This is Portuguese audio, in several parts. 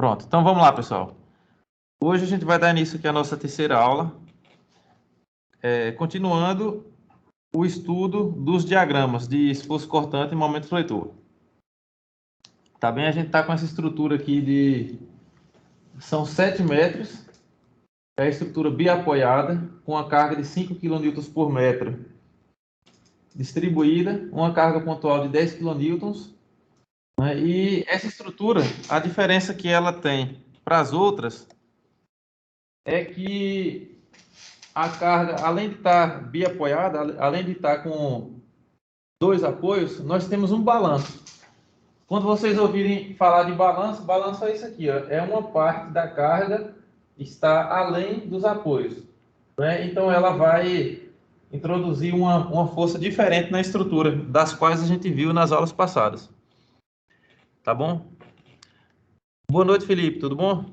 Pronto, então vamos lá, pessoal. Hoje a gente vai dar início aqui à nossa terceira aula, continuando o estudo dos diagramas de esforço cortante e momento fletor. Tá bem? A gente está com essa estrutura aqui são 7 metros, é a estrutura biapoiada, com a carga de 5 kN por metro distribuída, uma carga pontual de 10 kN, né? E essa estrutura, a diferença que ela tem para as outras é que a carga, além de estar biapoiada, além de estar com dois apoios, nós temos um balanço. Quando vocês ouvirem falar de balanço, balanço é isso aqui, ó, é uma parte da carga que está além dos apoios, né? Então ela vai introduzir uma força diferente na estrutura, das quais a gente viu nas aulas passadas. Tá bom? Boa noite, Felipe, tudo bom?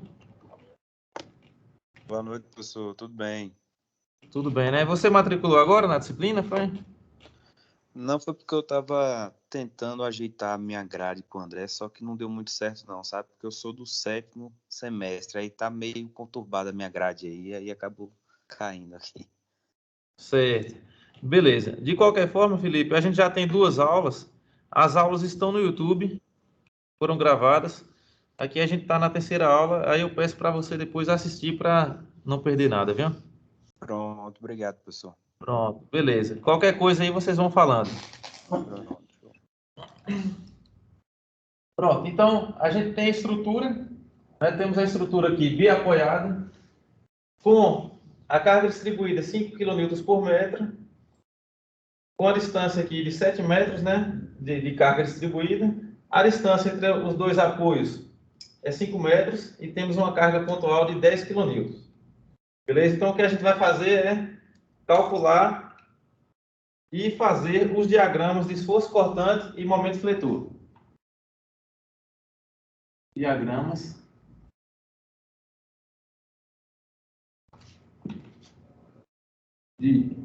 Boa noite, professor. Tudo bem? Tudo bem, né? Você matriculou agora na disciplina, foi? Não, foi porque eu estava tentando ajeitar a minha grade com o André, só que não deu muito certo não, sabe? Porque eu sou do 7º semestre, aí tá meio conturbada a minha grade aí acabou caindo aqui. Certo. Beleza. De qualquer forma, Felipe, a gente já tem 2 aulas. As aulas estão no YouTube, foram gravadas. Aqui a gente está na terceira aula, aí eu peço para você depois assistir para não perder nada, viu? Pronto, obrigado, professor. Pronto, beleza. Qualquer coisa aí vocês vão falando. Pronto. Pronto, então a gente tem a estrutura, né? Temos a estrutura aqui biapoiada, com a carga distribuída 5 kN por metro, com a distância aqui de 7 metros, né, de carga distribuída. A distância entre os dois apoios é 5 metros e temos uma carga pontual de 10 kN. Beleza? Então o que a gente vai fazer é calcular e fazer os diagramas de esforço cortante e momento fletor. Diagramas de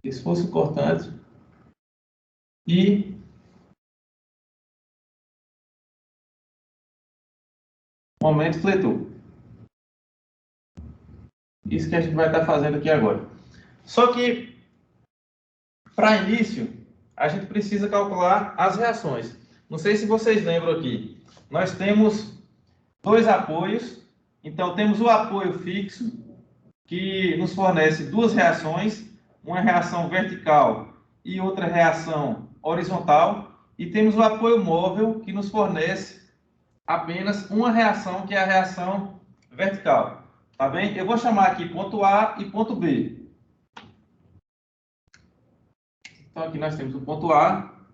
esforço cortante e momento fletor. Isso que a gente vai estar fazendo aqui agora. Só que, para início, a gente precisa calcular as reações. Não sei se vocês lembram aqui. Nós temos 2 apoios. Então, temos o apoio fixo, que nos fornece 2 reações. Uma reação vertical e outra reação horizontal. E temos o apoio móvel, que nos fornece apenas uma reação, que é a reação vertical. Tá bem? Eu vou chamar aqui ponto A e ponto B. Então, aqui nós temos o ponto A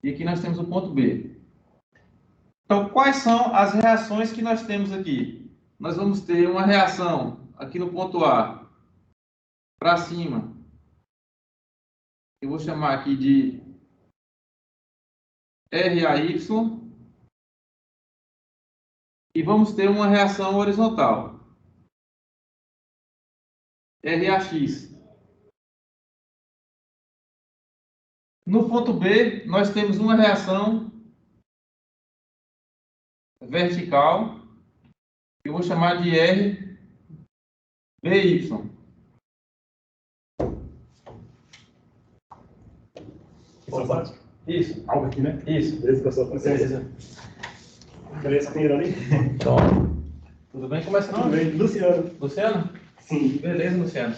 e aqui nós temos o ponto B. Então, quais são as reações que nós temos aqui? Nós vamos ter uma reação aqui no ponto A para cima. Eu vou chamar aqui de RAY. E vamos ter uma reação horizontal. RAX. No ponto B, nós temos uma reação vertical. Eu vou chamar de RBY. Isso. Algo aqui, né? Isso. Beleza, professor? Beleza. Beleza, tem ali? Então, tudo bem? Como é seu Tudo nome? bem. Luciano. Luciano? Sim. Beleza, Luciano.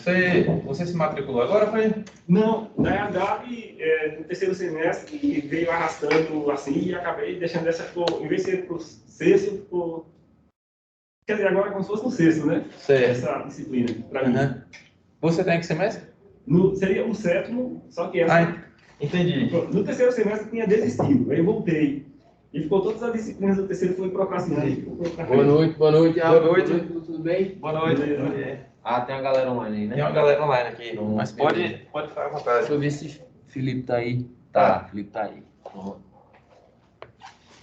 Você se matriculou agora, foi? Não, na realidade, no terceiro semestre, veio arrastando assim e acabei deixando essa, em vez de ser para o sexto, ficou... Quer dizer, agora é como se fosse no sexto, né? Certo. Essa disciplina, para mim. Você tem que semestre? Seria o 7º, só que essa... Entendi. No terceiro semestre tinha desistido, aí eu voltei. E ficou todas as disciplinas do terceiro, foi procrastinando. Boa noite, boa noite. Boa noite. Tudo bem? Boa noite. Beleza. Ah, tem uma galera online aí, né? Tem uma galera online aqui, Pronto, mas beleza. pode ficar à vontade. Deixa eu ver se Felipe tá aí. Tá, Felipe tá aí. Pronto.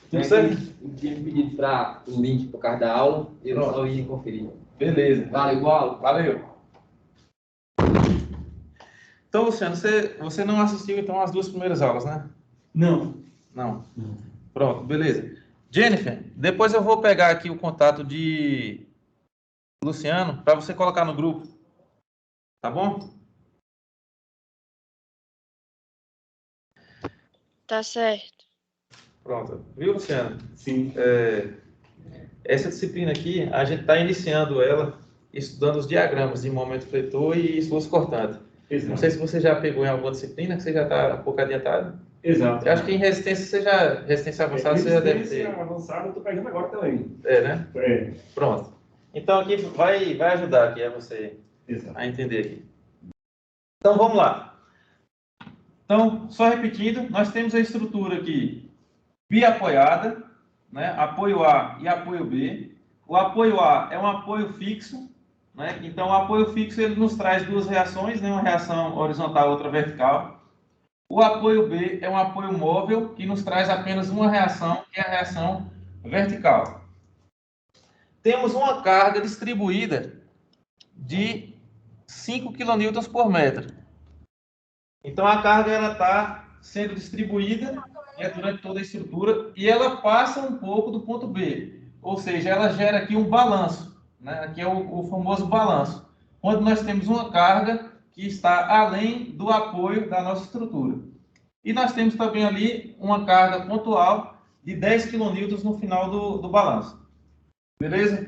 Tudo certo? Eu tinha me pedido para o link por causa da aula, eu Pronto. só ia conferir. Beleza. Valeu, igual. Valeu. Então, Luciano, você não assistiu então às 2 primeiras aulas, né? Não. Não. Pronto, beleza. Jennifer, depois eu vou pegar aqui o contato de Luciano para você colocar no grupo. Tá bom? Tá certo. Pronto. Viu, Luciano? Sim. Essa disciplina aqui, a gente está iniciando ela estudando os diagramas de momento fletor e esforço cortante. Exato. Não sei se você já pegou em alguma disciplina, que você já está um pouco adiantado. Exato. Eu acho que em resistência resistência avançada você já deve ter. Resistência avançada eu tô pegando agora também. É, né? É. Pronto. Então aqui vai ajudar aqui a você Exato. a entender aqui. Então vamos lá. Então, só repetindo, nós temos a estrutura aqui biapoiada, né? Apoio A e apoio B. O apoio A é um apoio fixo, né? Então o apoio fixo ele nos traz duas reações, né? Uma reação horizontal e outra vertical. O apoio B é um apoio móvel que nos traz apenas uma reação, que é a reação vertical. Temos uma carga distribuída de 5 kN por metro. Então a carga ela está sendo distribuída, né, durante toda a estrutura e ela passa um pouco do ponto B. Ou seja, ela gera aqui um balanço, né? Aqui é o famoso balanço, onde nós temos uma carga que está além do apoio da nossa estrutura. E nós temos também ali uma carga pontual de 10 kN no final do balanço. Beleza?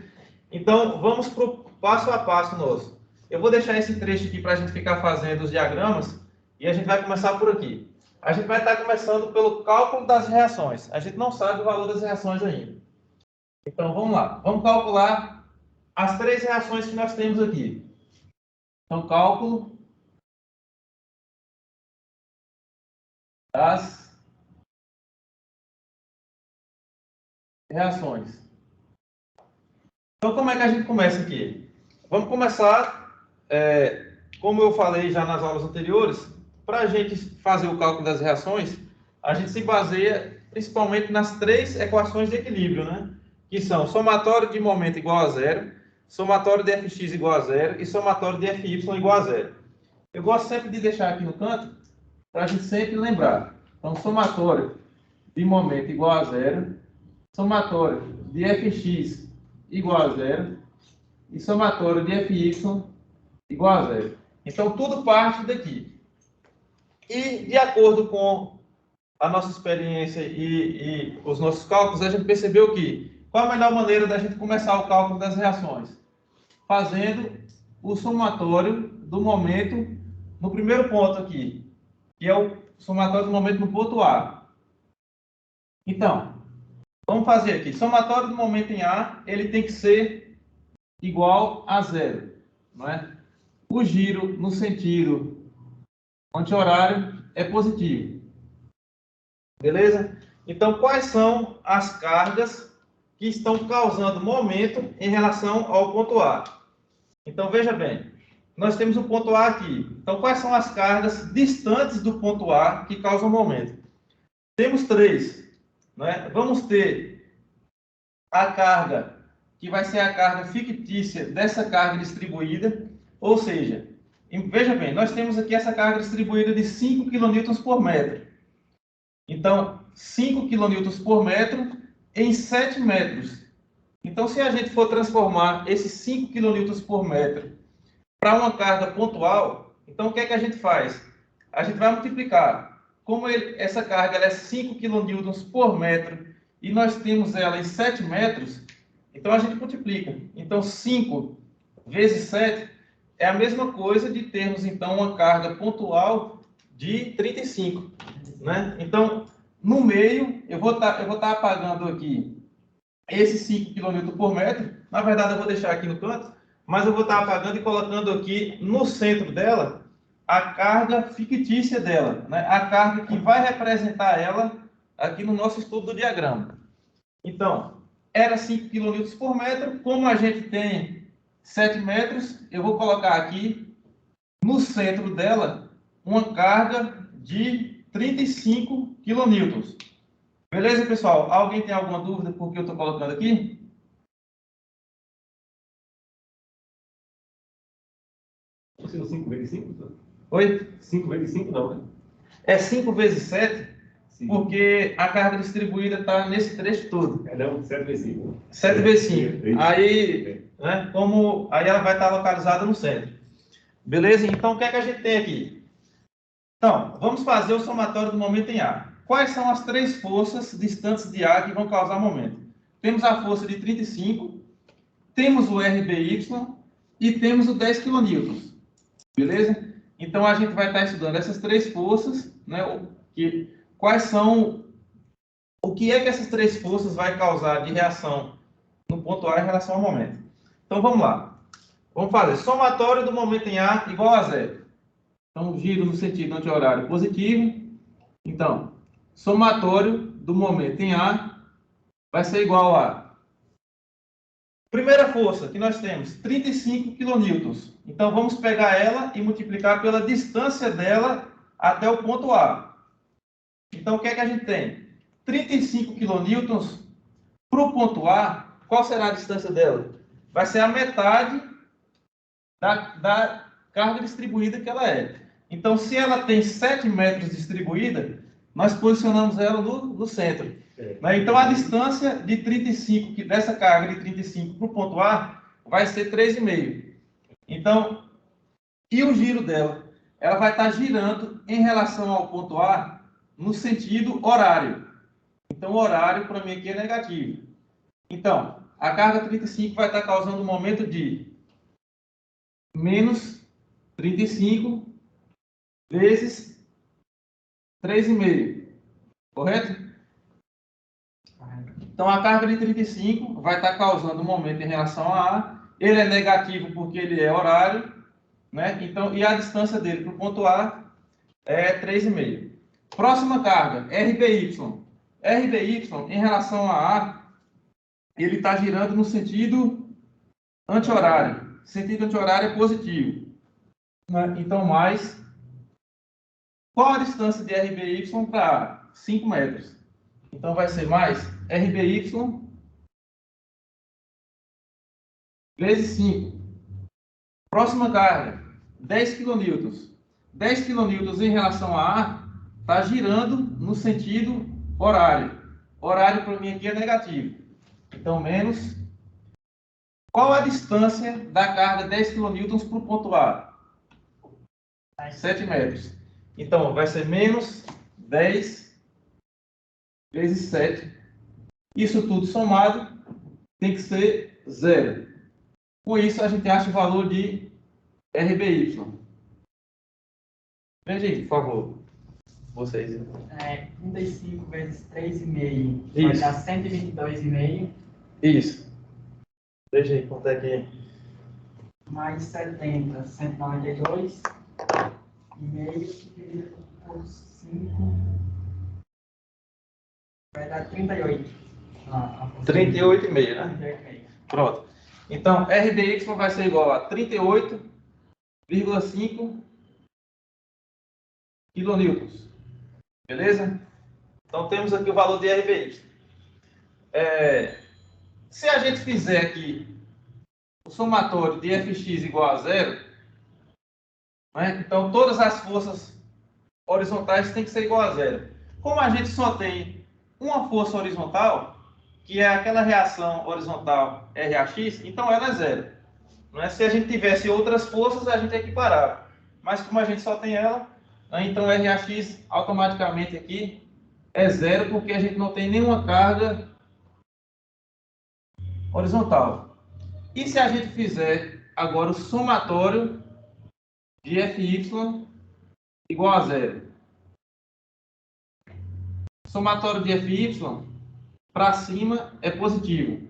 Então, vamos para o passo a passo nosso. Eu vou deixar esse trecho aqui para a gente ficar fazendo os diagramas e a gente vai começar por aqui. A gente vai estar começando pelo cálculo das reações. A gente não sabe o valor das reações ainda. Então, vamos lá. Vamos calcular as 3 reações que nós temos aqui. Então, cálculo das reações. Então, como é que a gente começa aqui? Vamos começar, como eu falei já nas aulas anteriores, para a gente fazer o cálculo das reações, a gente se baseia principalmente nas 3 equações de equilíbrio, né? Que são somatório de momento igual a zero, somatório de Fx igual a zero e somatório de Fy igual a zero. Eu gosto sempre de deixar aqui no canto, para a gente sempre lembrar. Então, somatório de momento igual a zero, somatório de Fx igual a zero e somatório de Fy igual a zero. Então, tudo parte daqui. E, de acordo com a nossa experiência e os nossos cálculos, a gente percebeu que qual a melhor maneira da gente começar o cálculo das reações? Fazendo o somatório do momento no primeiro ponto aqui, que é o somatório do momento no ponto A. Então, vamos fazer aqui. Somatório do momento em A, ele tem que ser igual a zero, não é? O giro no sentido anti-horário é positivo. Beleza? Então, quais são as cargas que estão causando momento em relação ao ponto A? Então, veja bem. Nós temos o ponto A aqui. Então, quais são as cargas distantes do ponto A que causam momento? Temos 3. Né? Vamos ter a carga, que vai ser a carga fictícia dessa carga distribuída. Ou seja, veja bem, nós temos aqui essa carga distribuída de 5 kN por metro. Então, 5 kN por metro em 7 metros. Então, se a gente for transformar esses 5 kN por metro para uma carga pontual, então o que é que a gente faz? A gente vai multiplicar. Como essa carga ela é 5 kN por metro e nós temos ela em 7 metros, então a gente multiplica. Então 5 vezes 7 é a mesma coisa de termos então uma carga pontual de 35. Né? Então, no meio, eu vou estar apagando aqui esses 5 kN por metro. Na verdade, eu vou deixar aqui no canto, mas eu vou estar apagando e colocando aqui no centro dela a carga fictícia dela, né? A carga que vai representar ela aqui no nosso estudo do diagrama. Então, era 5 kN por metro, como a gente tem 7 metros, eu vou colocar aqui no centro dela uma carga de 35 kN. Beleza, pessoal? Alguém tem alguma dúvida por que eu estou colocando aqui? sendo 5 vezes 5? Oi? 5 vezes 5 não, né? É 5 vezes 7, Sim. porque a carga distribuída está nesse trecho todo. É, não, 7 vezes 5. 7 vezes 5. É isso. Aí, né, aí ela vai estar localizada no centro. Beleza? Então, o que é que a gente tem aqui? Então, vamos fazer o somatório do momento em A. Quais são as 3 forças distantes de A que vão causar momento? Temos a força de 35, temos o RBY e temos o 10 kN. Beleza? Então, a gente vai estar estudando essas 3 forças, né? Quais são... O que é que essas 3 forças vai causar de reação no ponto A em relação ao momento? Então, vamos lá. Vamos fazer somatório do momento em A igual a 0. Então, giro no sentido anti-horário positivo. Então, somatório do momento em A vai ser igual a... Primeira força que nós temos, 35 kN. Então, vamos pegar ela e multiplicar pela distância dela até o ponto A. Então, o que é que a gente tem? 35 kN para o ponto A, qual será a distância dela? Vai ser a metade da carga distribuída que ela é. Então, se ela tem 7 metros distribuída, nós posicionamos ela no centro. Né? Então, a distância de 35, dessa carga de 35 para o ponto A, vai ser 3,5. Então, e o giro dela? Ela vai estar girando em relação ao ponto A no sentido horário. Então, o horário para mim aqui é negativo. Então, a carga 35 vai estar causando um momento de menos 35 vezes 3,5. Correto? Então, a carga de 35 vai estar causando um momento em relação a A. Ele é negativo porque ele é horário, né? Então, e a distância dele para o ponto A é 3,5. Próxima carga, RBY. RBY, em relação a A, ele está girando no sentido anti-horário. Sentido anti-horário é positivo. Então, mais... Qual a distância de RBY para A? 5 metros. Então, vai ser mais RBY vezes 5. Próxima carga, 10 kN. 10 kN em relação a A está girando no sentido horário. Horário para mim aqui é negativo. Então, menos. Qual a distância da carga 10 kN para o ponto A? 7 metros. Então, vai ser menos 10 vezes 7. Isso tudo somado tem que ser 0. Com isso, a gente acha o valor de RBY. Veja aí, por favor. Vocês. 35 vezes 3,5 vai Isso. dar 122,5. Isso. Veja aí quanto é que... Mais 70, 192. E meio dividido por 5 vai dar 38. 38,5, né? 38,5. Pronto. Então, RBY vai ser igual a 38,5 kN. Beleza? Então, temos aqui o valor de RBY. Se a gente fizer aqui o somatório de Fx igual a 0, né? Então, todas as forças horizontais têm que ser igual a 0. Como a gente só tem uma força horizontal, que é aquela reação horizontal RAX, então ela é 0. Não é? Se a gente tivesse outras forças, a gente equiparava. Mas como a gente só tem ela, né? Então RAX automaticamente aqui é 0, porque a gente não tem nenhuma carga horizontal. E se a gente fizer agora o somatório de Fy igual a 0? Somatório de Fy para cima é positivo.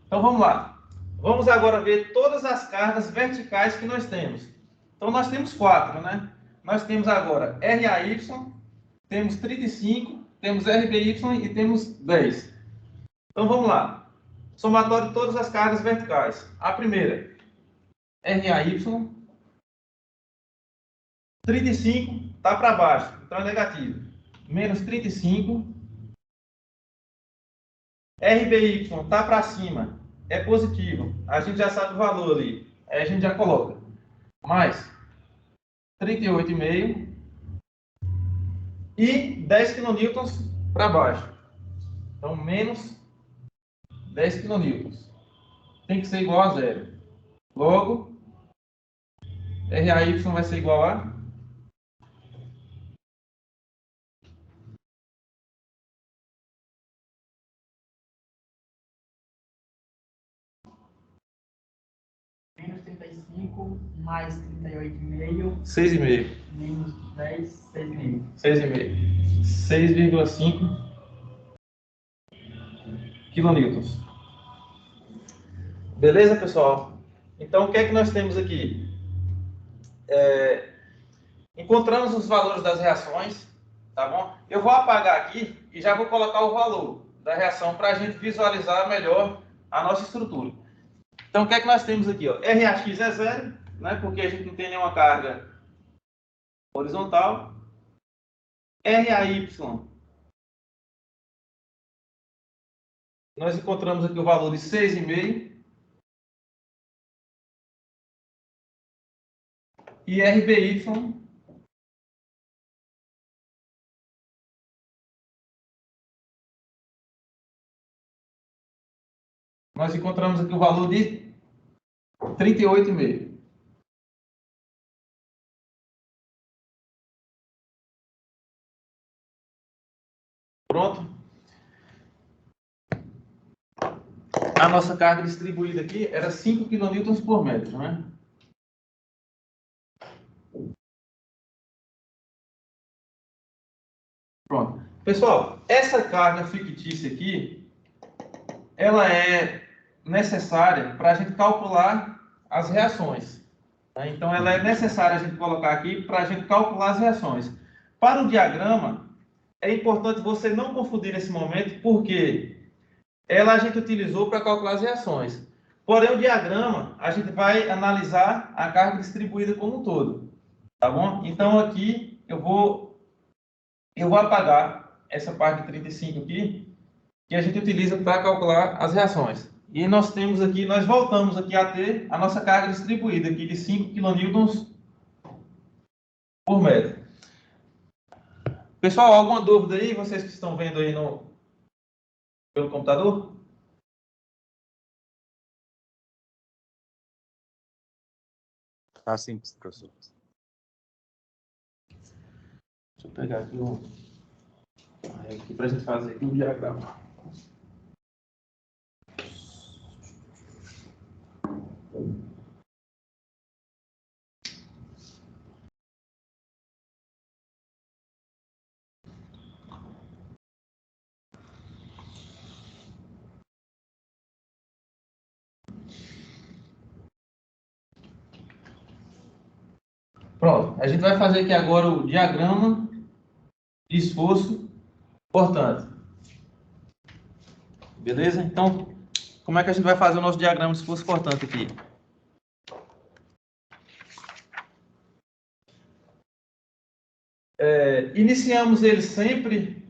Então vamos lá. Vamos agora ver todas as cargas verticais que nós temos. Então nós temos 4, né? Nós temos agora RAY, temos 35, temos RBY e temos 10. Então vamos lá. Somatório de todas as cargas verticais. A primeira, RAY, 35 está para baixo, então é negativo. Menos 35. RBY está para cima, é positivo. A gente já sabe o valor ali. Aí a gente já coloca. Mais 38,5 e 10 kN para baixo. Então, menos 10 kN. Tem que ser igual a zero. Logo, RAY vai ser igual a Menos 35, mais 38,5, 6,5. menos 10, 6,5. 6,5. 6,5 kN. Beleza, pessoal? Então, o que é que nós temos aqui? Encontramos os valores das reações, tá bom? Eu vou apagar aqui e já vou colocar o valor da reação para a gente visualizar melhor a nossa estrutura. Então, o que é que nós temos aqui? Ó? RAX é zero, né? Porque a gente não tem nenhuma carga horizontal. RAY, nós encontramos aqui o valor de 6,5. E RBY, nós encontramos aqui o valor de 38,5. Pronto? A nossa carga distribuída aqui era 5 kN por metro, né? Pronto. Pessoal, essa carga fictícia aqui, ela é necessária para a gente calcular as reações. Tá? Então, ela é necessária a gente colocar aqui para a gente calcular as reações. Para o diagrama, é importante você não confundir esse momento, porque ela a gente utilizou para calcular as reações. Porém, o diagrama, a gente vai analisar a carga distribuída como um todo. Tá bom? Então, aqui, eu vou apagar essa parte de 35 aqui, que a gente utiliza para calcular as reações. E nós temos aqui, nós voltamos aqui a ter a nossa carga distribuída aqui de 5 kN por metro. Pessoal, alguma dúvida aí? Vocês que estão vendo aí pelo computador? Tá simples, professor. Deixa eu pegar aqui para a gente fazer aqui um diagrama. Pronto, a gente vai fazer aqui agora o diagrama de esforço cortante. Beleza? Então, como é que a gente vai fazer o nosso diagrama de esforço cortante aqui? Iniciamos ele sempre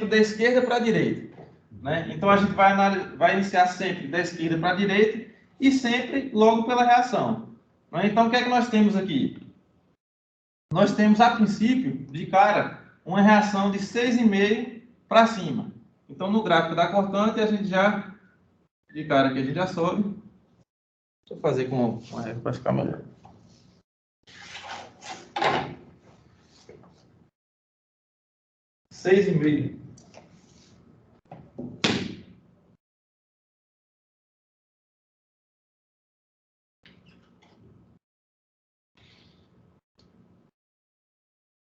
da esquerda para a direita. Né? Então, a gente vai iniciar sempre da esquerda para a direita e sempre logo pela reação. Né? Então, o que é que nós temos aqui? Nós temos, a princípio, de cara, uma reação de 6,5 para cima. Então, no gráfico da cortante, a gente já, de cara aqui, a gente já sobe. Deixa eu fazer com uma régua para ficar melhor. Seis e meio.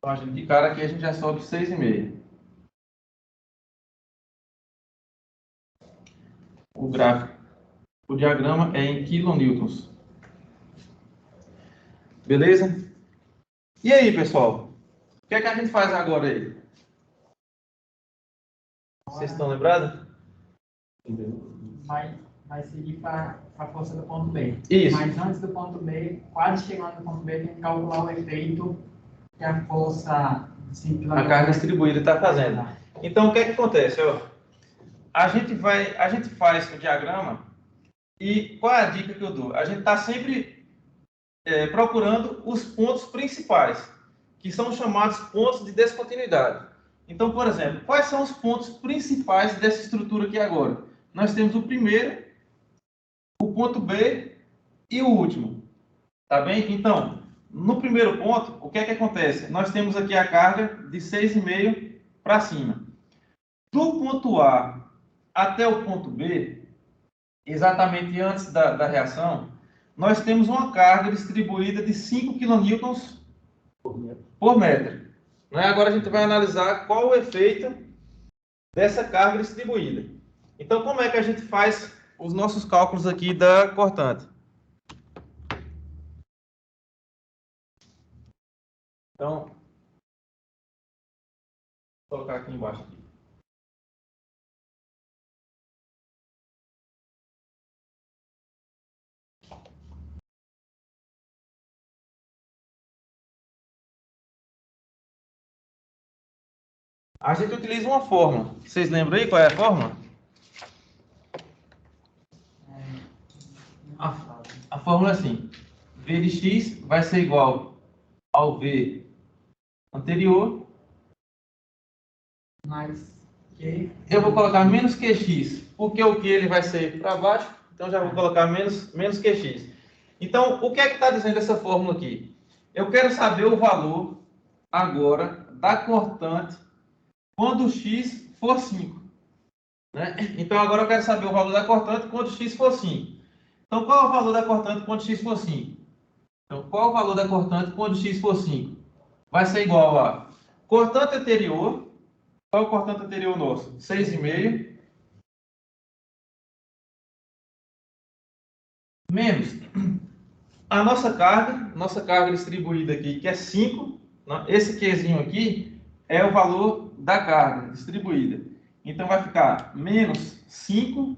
Então, a gente, de cara aqui, a gente já sobe 6,5. O gráfico, o diagrama é em quilonewtons. Beleza? E aí, pessoal? O que é que a gente faz agora aí? Vocês estão lembrados? Vai seguir para a força do ponto B. Isso. Mas antes do ponto B, quase chegando no ponto B, tem que calcular o efeito que a força... A carga distribuída está fazendo. Então, o que é que acontece? Ó? a gente faz o diagrama e qual é a dica que eu dou? A gente está sempre procurando os pontos principais, que são chamados pontos de descontinuidade. Então, por exemplo, quais são os pontos principais dessa estrutura aqui agora? Nós temos o primeiro, o ponto B e o último. Tá bem? Então, no primeiro ponto, o que é que acontece? Nós temos aqui a carga de 6,5 para cima. Do ponto A até o ponto B, exatamente antes da reação, nós temos uma carga distribuída de 5 kN por metro. Né? Agora a gente vai analisar qual o efeito dessa carga distribuída. Então, como é que a gente faz os nossos cálculos aqui da cortante? Então, vou colocar aqui embaixo. A gente utiliza uma fórmula. Vocês lembram aí qual é a fórmula? A fórmula é assim. V de x vai ser igual ao V anterior. Mais que... Eu vou colocar menos QX, porque o Q ele vai ser para baixo. Então, já vou colocar menos QX. Então, o que é que está dizendo essa fórmula aqui? Eu quero saber o valor agora da cortante quando x for 5. Né? Então, agora eu quero saber o valor da cortante quando x for 5. Então, qual é o valor da cortante quando x for 5? Então, qual é o valor da cortante quando x for 5? Vai ser igual a cortante anterior. Qual é o cortante anterior nosso? 6,5. Menos a nossa carga distribuída aqui, que é 5. Esse Qzinho aqui é o valor da carga distribuída. Então, vai ficar menos 5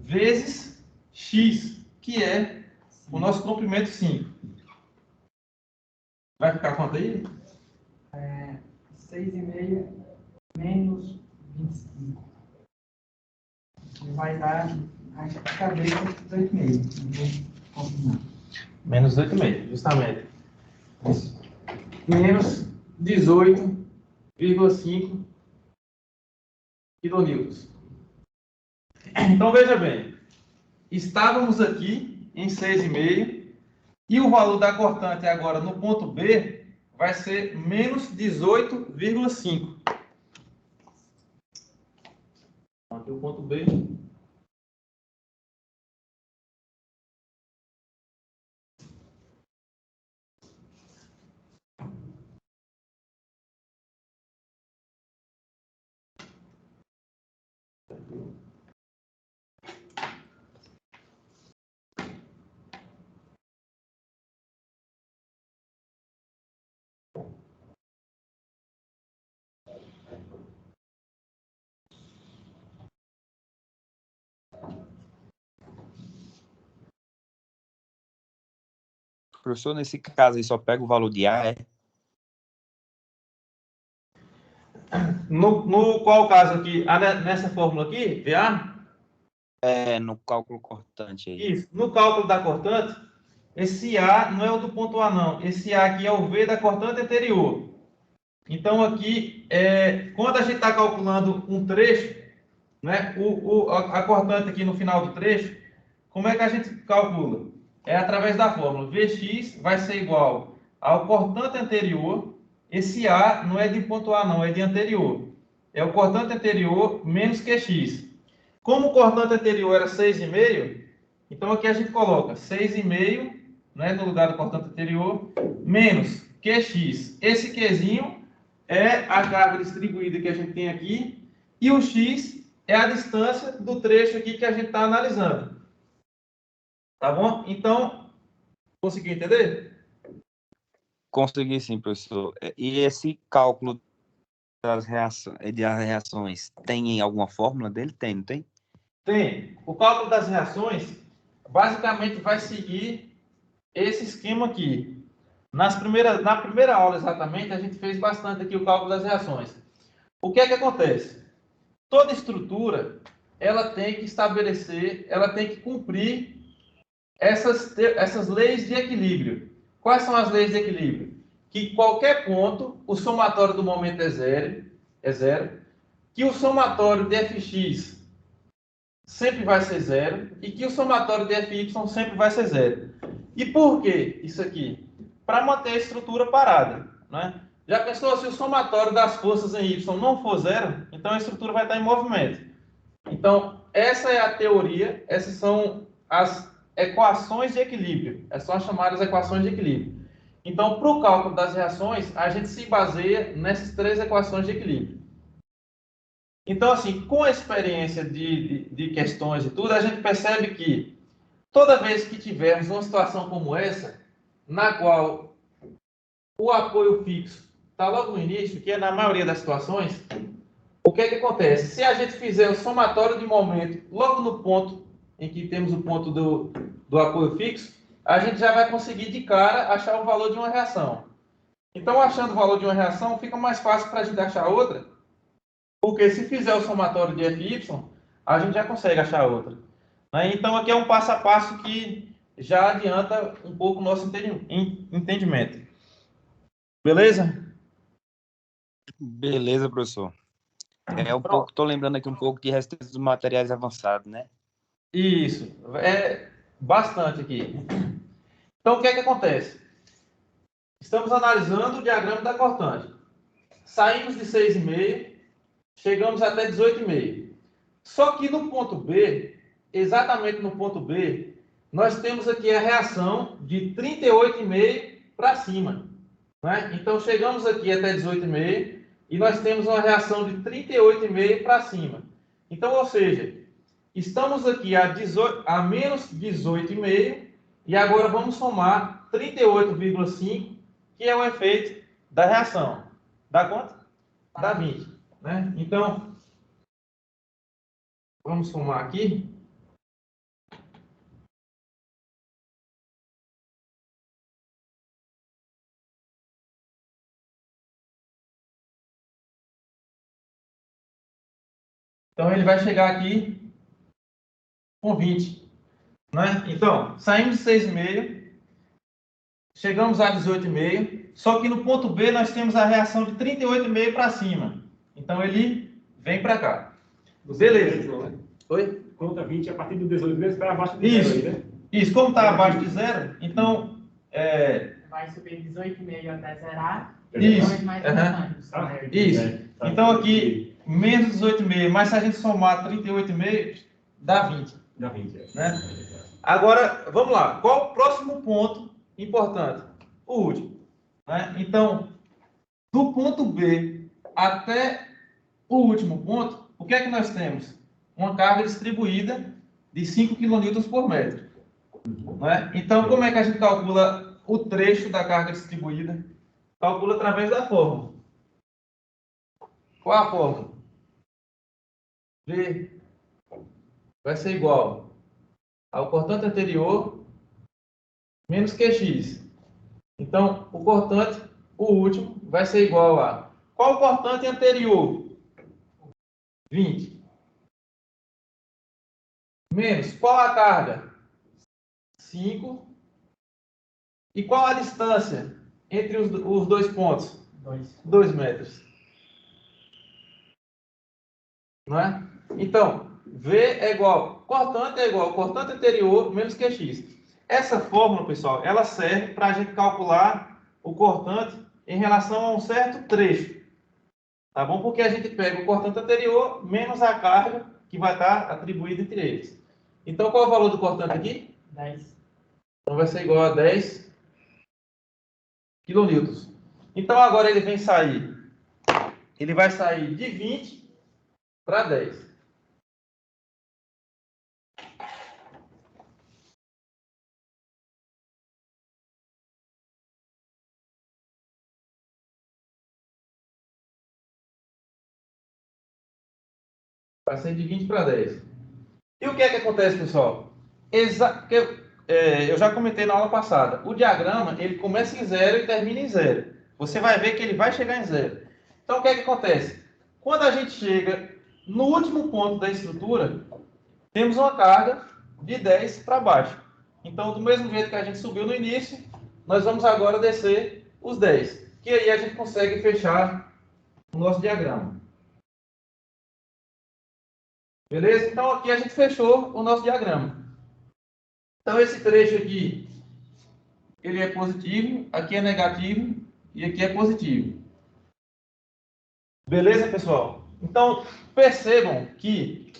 vezes x, que é o nosso comprimento 5. Vai ficar quanto aí? 6,5 menos 25. Vai dar a cabeça 18,5. Menos 8,5, justamente. Menos 18,5 kN. Então, veja bem. Estávamos aqui em 6,5 e o valor da cortante agora no ponto B vai ser menos 18,5. Aqui o ponto B. Professor, nesse caso aí só pega o valor de A, é? No qual caso aqui? Nessa fórmula aqui, VA? É, no cálculo cortante aí. Isso. No cálculo da cortante, esse A não é o do ponto A, não. Esse A aqui é o V da cortante anterior. Então, aqui, quando a gente está calculando um trecho, né, a cortante aqui no final do trecho, como é que a gente calcula? É através da fórmula. Vx vai ser igual ao cortante anterior. Esse A não é de ponto A, não, é de anterior. É o cortante anterior menos QX. Como o cortante anterior era 6,5, então aqui a gente coloca 6,5, né, no lugar do cortante anterior, menos QX. Esse Qzinho é a carga distribuída que a gente tem aqui, e o X é a distância do trecho aqui que a gente está analisando. Tá bom? Então, conseguiu entender? Consegui sim, professor. E esse cálculo das reações, tem alguma fórmula dele? Tem, não tem? Tem. O cálculo das reações, basicamente, vai seguir esse esquema aqui. Na primeira aula, exatamente, a gente fez bastante aqui o cálculo das reações. o que é que acontece? Toda estrutura, ela tem que estabelecer, ela tem que cumprir essas leis de equilíbrio. Quais são as leis de equilíbrio? Que qualquer ponto, o somatório do momento é zero, que o somatório de fx sempre vai ser zero e que o somatório de fy sempre vai ser zero. E por que isso aqui? Para manter a estrutura parada, né? Já pensou se o somatório das forças em y não for zero? Então a estrutura vai estar em movimento. Então, essa é a teoria, essas são as equações de equilíbrio, são as chamadas equações de equilíbrio. Então, para o cálculo das reações, a gente se baseia nessas três equações de equilíbrio. Então, assim, com a experiência de questões e tudo, a gente percebe que toda vez que tivermos uma situação como essa, na qual o apoio fixo está logo no início, que é na maioria das situações, o que é que acontece? Se a gente fizer o somatório de momento logo no ponto em que temos o ponto do apoio fixo, a gente já vai conseguir de cara achar o valor de uma reação. Então, achando o valor de uma reação, fica mais fácil para a gente achar outra, porque se fizer o somatório de FY, a gente já consegue achar outra. Então, aqui é um passo a passo que já adianta um pouco o nosso entendimento. Beleza? Beleza, professor. Tô lembrando aqui um pouco de resistência dos materiais avançados, né? Isso, é bastante aqui. Então, o que é que acontece? Estamos analisando o diagrama da cortante. Saímos de 6,5, chegamos até 18,5. Só que no ponto B, exatamente no ponto B, nós temos aqui a reação de 38,5 para cima, né? Então, chegamos aqui até 18,5 e nós temos uma reação de 38,5 para cima. Então, ou seja, estamos aqui a menos 18,5 e agora vamos somar 38,5, que é o efeito da reação. Dá quanto? Dá 20. Né? Então, vamos somar aqui. Então, ele vai chegar aqui com 20. Né? Então, saímos de 6,5, chegamos a 18,5, só que no ponto B nós temos a reação de 38,5 para cima. Então, ele vem para cá. Beleza. Né? Oi? Conta 20 a partir do 18 vezes para abaixo de zero aí, né? Isso, como está abaixo de zero, então... Vai subir 18,5 até zerar. Isso. Mais Isso. Então, aqui, menos 18,5, mas se a gente somar 38,5, dá 20. Dá 20, né? Agora, vamos lá. Qual o próximo ponto importante? O último. Né? Então, do ponto B até o último ponto, o que é que nós temos? Uma carga distribuída de 5 kN por metro. Né? Então, como é que a gente calcula o trecho da carga distribuída? Calcula através da fórmula. Qual a fórmula? V vai ser igual ao cortante anterior menos QX. Então, o cortante, o último, vai ser igual a... Qual o cortante anterior? 20. Menos, qual a carga? 5. E qual a distância entre os dois pontos? 2 metros. Não é? Então, V é igual, cortante é igual, cortante anterior menos QX. Essa fórmula, pessoal, ela serve para a gente calcular o cortante em relação a um certo trecho. Tá bom? Porque a gente pega o cortante anterior menos a carga que vai estar atribuída entre eles. Então, qual é o valor do cortante aqui? 10. Então, vai ser igual a 10 kN. Então, agora ele vem sair. Ele vai sair de 20 para 10. Vai sair de 20 para 10. E o que é que acontece, pessoal? Eu já comentei na aula passada. O diagrama, ele começa em 0 e termina em 0. Você vai ver que ele vai chegar em 0. Então, o que é que acontece? quando a gente chega no último ponto da estrutura, temos uma carga de 10 para baixo. Então, do mesmo jeito que a gente subiu no início, nós vamos agora descer os 10. Que aí a gente consegue fechar o nosso diagrama. Beleza? Então, aqui a gente fechou o nosso diagrama. Então, esse trecho aqui, ele é positivo, aqui é negativo e aqui é positivo. Beleza, pessoal? Então, percebam que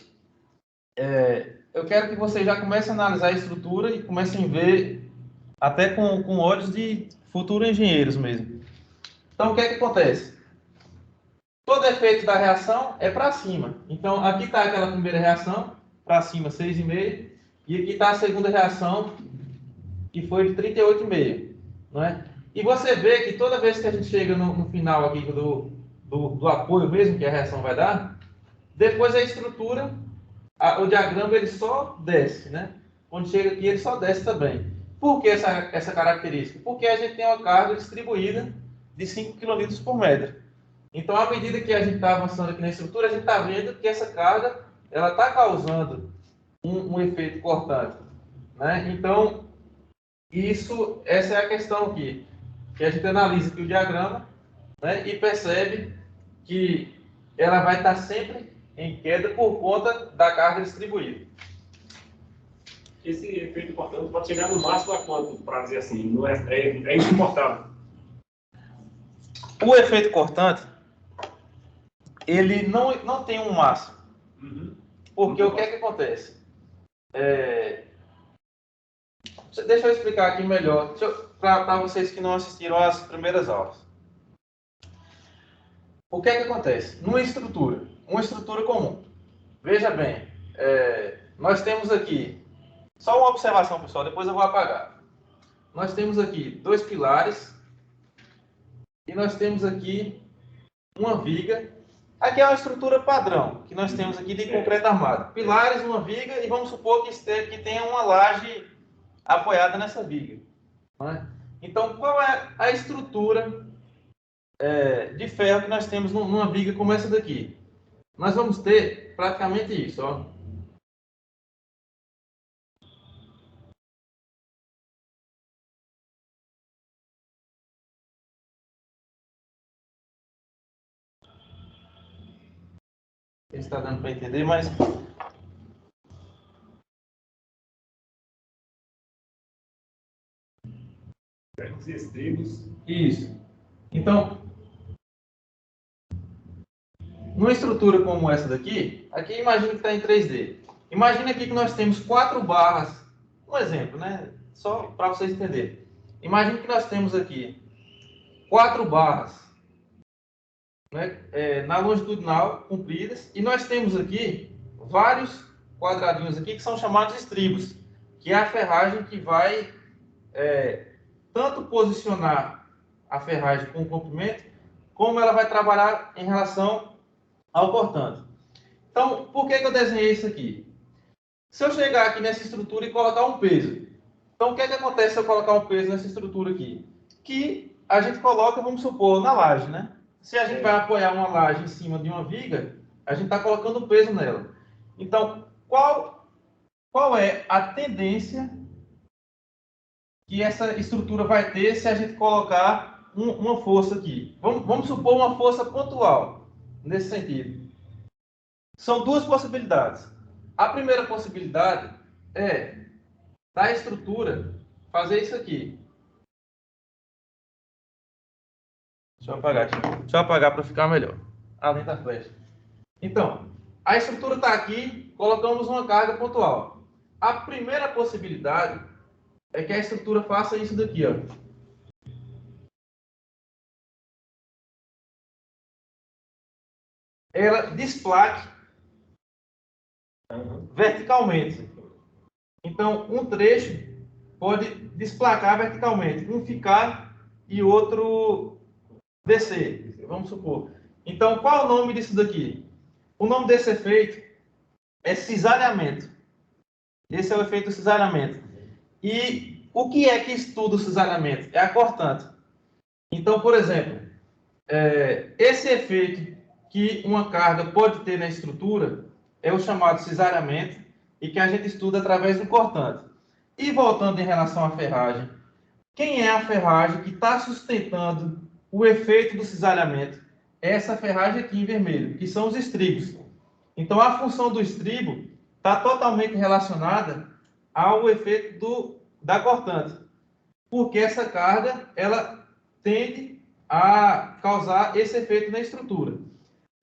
eu quero que vocês já comecem a analisar a estrutura e comecem a ver até com olhos de futuros engenheiros mesmo. Então, o que é que acontece? Todo efeito da reação é para cima. Então, aqui está aquela primeira reação, para cima 6,5, e aqui está a segunda reação, que foi de 38,5. Não é? E você vê que toda vez que a gente chega no final aqui do apoio mesmo, que a reação vai dar, depois a estrutura, o diagrama ele só desce, né? Quando chega aqui ele só desce também. Por que essa característica? Porque a gente tem uma carga distribuída de 5 kN por metro. Então, à medida que a gente está avançando aqui na estrutura, a gente está vendo que essa carga ela está causando um efeito cortante, né? Então, essa é a questão aqui, que a gente analisa aqui o diagrama, né, e percebe que ela vai estar sempre em queda por conta da carga distribuída. Esse efeito cortante pode chegar no máximo a quanto, para dizer assim, não é insuportável? O efeito cortante, ele não tem um máximo. Uhum. Porque o que é que acontece? Deixa eu explicar aqui melhor, para vocês que não assistiram às primeiras aulas. O que é que acontece? Uma estrutura comum. Veja bem, nós temos aqui, só uma observação, pessoal, depois eu vou apagar. Nós temos aqui 2 pilares e nós temos aqui uma viga. Aqui é uma estrutura padrão, que nós temos aqui de concreto armado. Pilares, uma viga e vamos supor que tenha uma laje apoiada nessa viga. Não é? Então, qual é a estrutura de ferro que nós temos numa viga como essa daqui? Nós vamos ter praticamente isso, ó. Está dando para entender, mas Os estribos. isso. Então, numa estrutura como essa daqui, aqui imagina que está em 3D. Imagina aqui que nós temos 4 barras. Um exemplo, né? Só para vocês entenderem. Imagina que nós temos aqui 4 barras, né, na longitudinal, compridas, e nós temos aqui vários quadradinhos aqui que são chamados estribos, que é a ferragem que vai tanto posicionar a ferragem com o comprimento, como ela vai trabalhar em relação ao cortante. Então, por que eu desenhei isso aqui? Se eu chegar aqui nessa estrutura e colocar um peso, então o que acontece se eu colocar um peso nessa estrutura aqui? Que a gente coloca, vamos supor, na laje, né? Se a gente vai apoiar uma laje em cima de uma viga, a gente está colocando peso nela. Então, qual é a tendência que essa estrutura vai ter se a gente colocar uma força aqui? Vamos supor uma força pontual, nesse sentido. São 2 possibilidades. A primeira possibilidade é da estrutura fazer isso aqui. Deixa eu apagar aqui. Deixa eu apagar para ficar melhor. Além da flecha. Então, a estrutura está aqui, colocamos uma carga pontual. A primeira possibilidade é que a estrutura faça isso daqui, ó. Ela desplaque verticalmente. Então, um trecho pode desplacar verticalmente, um ficar e outro descer, vamos supor. Então, qual é o nome disso daqui? O nome desse efeito é cisalhamento. Esse é o efeito do cisalhamento. E o que é que estuda o cisalhamento? É a cortante. Então, por exemplo, esse efeito que uma carga pode ter na estrutura é o chamado cisalhamento, e que a gente estuda através do cortante. E voltando em relação à ferragem, quem é a ferragem que está sustentando o efeito do cisalhamento? É essa ferragem aqui em vermelho, que são os estribos. Então, a função do estribo está totalmente relacionada ao efeito da cortante, porque essa carga ela tende a causar esse efeito na estrutura.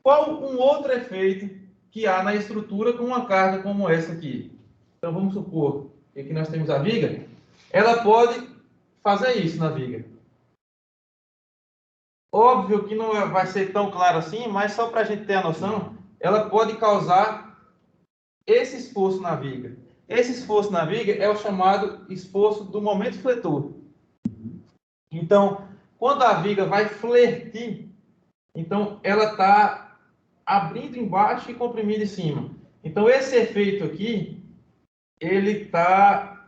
Qual um outro efeito que há na estrutura com uma carga como essa aqui? Então, vamos supor que aqui nós temos a viga, ela pode fazer isso na viga. Óbvio que não vai ser tão claro assim, mas só para a gente ter a noção, ela pode causar esse esforço na viga. Esse esforço na viga é o chamado esforço do momento fletor. Então, quando a viga vai flertir, então ela está abrindo embaixo e comprimindo em cima. Então, esse efeito aqui, ele está...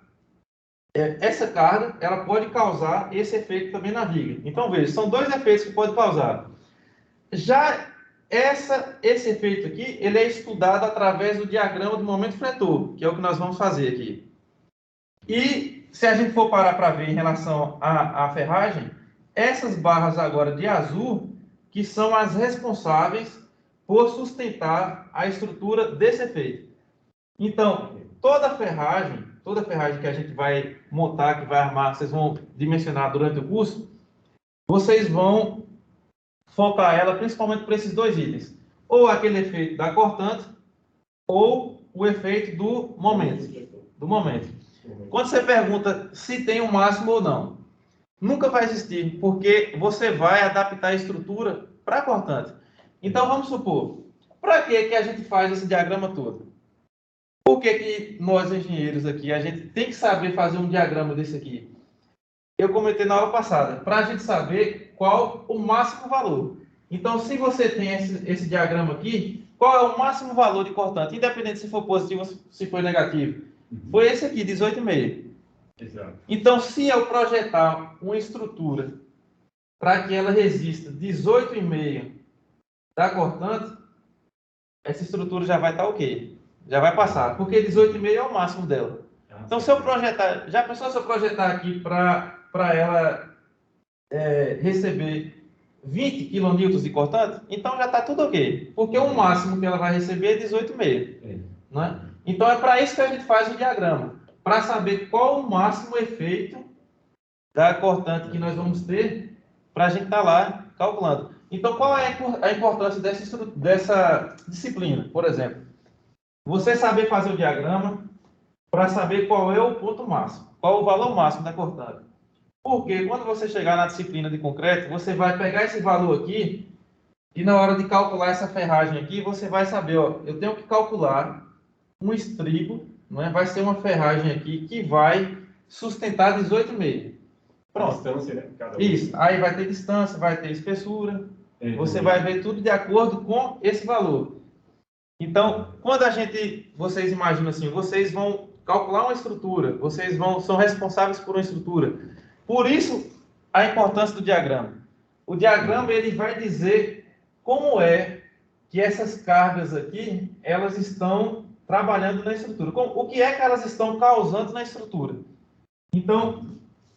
essa carga, ela pode causar esse efeito também na viga. Então, veja, são dois efeitos que pode causar. Já esse efeito aqui, ele é estudado através do diagrama do momento fletor, que é o que nós vamos fazer aqui. E se a gente for parar para ver em relação à ferragem, essas barras agora de azul, que são as responsáveis por sustentar a estrutura desse efeito. Então, toda ferragem que a gente vai montar, que vai armar, vocês vão dimensionar durante o curso, vocês vão focar ela principalmente por esses dois itens. Ou aquele efeito da cortante, ou o efeito do momento. Quando você pergunta se tem um máximo ou não, nunca vai existir, porque você vai adaptar a estrutura para a cortante. Então, vamos supor, para que a gente faz esse diagrama todo? Por que nós, engenheiros aqui, a gente tem que saber fazer um diagrama desse aqui? Eu comentei na aula passada, para a gente saber qual o máximo valor. Então, se você tem esse diagrama aqui, qual é o máximo valor de cortante, independente se for positivo ou se for negativo? Foi esse aqui, 18,5. Exato. Então, se eu projetar uma estrutura para que ela resista 18,5 da cortante, essa estrutura já vai estar ok. Já vai passar, porque 18,5 é o máximo dela. Então, se eu projetar... Já pensou se eu projetar aqui para ela receber 20 kN de cortante? Então, já está tudo ok. Porque o máximo que ela vai receber é 18,5. Né? Então, é para isso que a gente faz o diagrama. Para saber qual o máximo efeito da cortante que nós vamos ter, para a gente estar lá calculando. Então, qual é a importância dessa disciplina, por exemplo? Você saber fazer o diagrama para saber qual é o ponto máximo, qual o valor máximo da cortante. Porque quando você chegar na disciplina de concreto, você vai pegar esse valor aqui e na hora de calcular essa ferragem aqui, você vai saber, ó, eu tenho que calcular um estribo, não é? Vai ser uma ferragem aqui que vai sustentar 18,5. Pronto. Distância, né? Isso. Aí vai ter distância, vai ter espessura. Você vai ver tudo de acordo com esse valor. Então, quando vocês imaginam assim, vocês vão calcular uma estrutura, são responsáveis por uma estrutura. Por isso, a importância do diagrama. O diagrama, ele vai dizer como é que essas cargas aqui, elas estão trabalhando na estrutura. O que é que elas estão causando na estrutura? Então,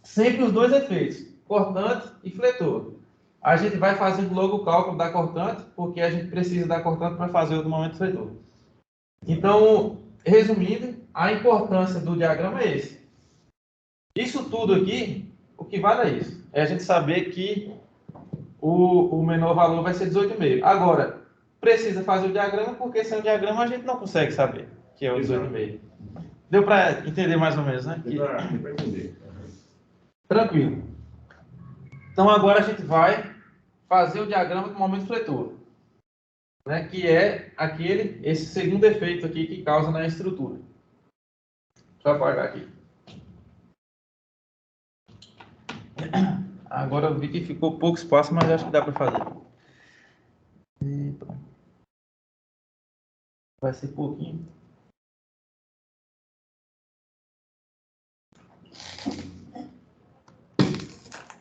sempre os dois efeitos, cortante e fletor. A gente vai fazendo logo o cálculo da cortante, porque a gente precisa da cortante para fazer o do momento fletor. Então, resumindo, a importância do diagrama é esse. Isso tudo aqui, o que vale é isso. É a gente saber que o menor valor vai ser 18,5. Agora, precisa fazer o diagrama, porque sem o diagrama a gente não consegue saber que é o 18,5. Deu para entender mais ou menos, né? Deu para entender. Tranquilo. Então, agora a gente vai fazer o diagrama do momento fletor, né? Que é esse segundo efeito aqui que causa na estrutura. Deixa eu apagar aqui. Agora eu vi que ficou pouco espaço, mas acho que dá para fazer. Vai ser pouquinho.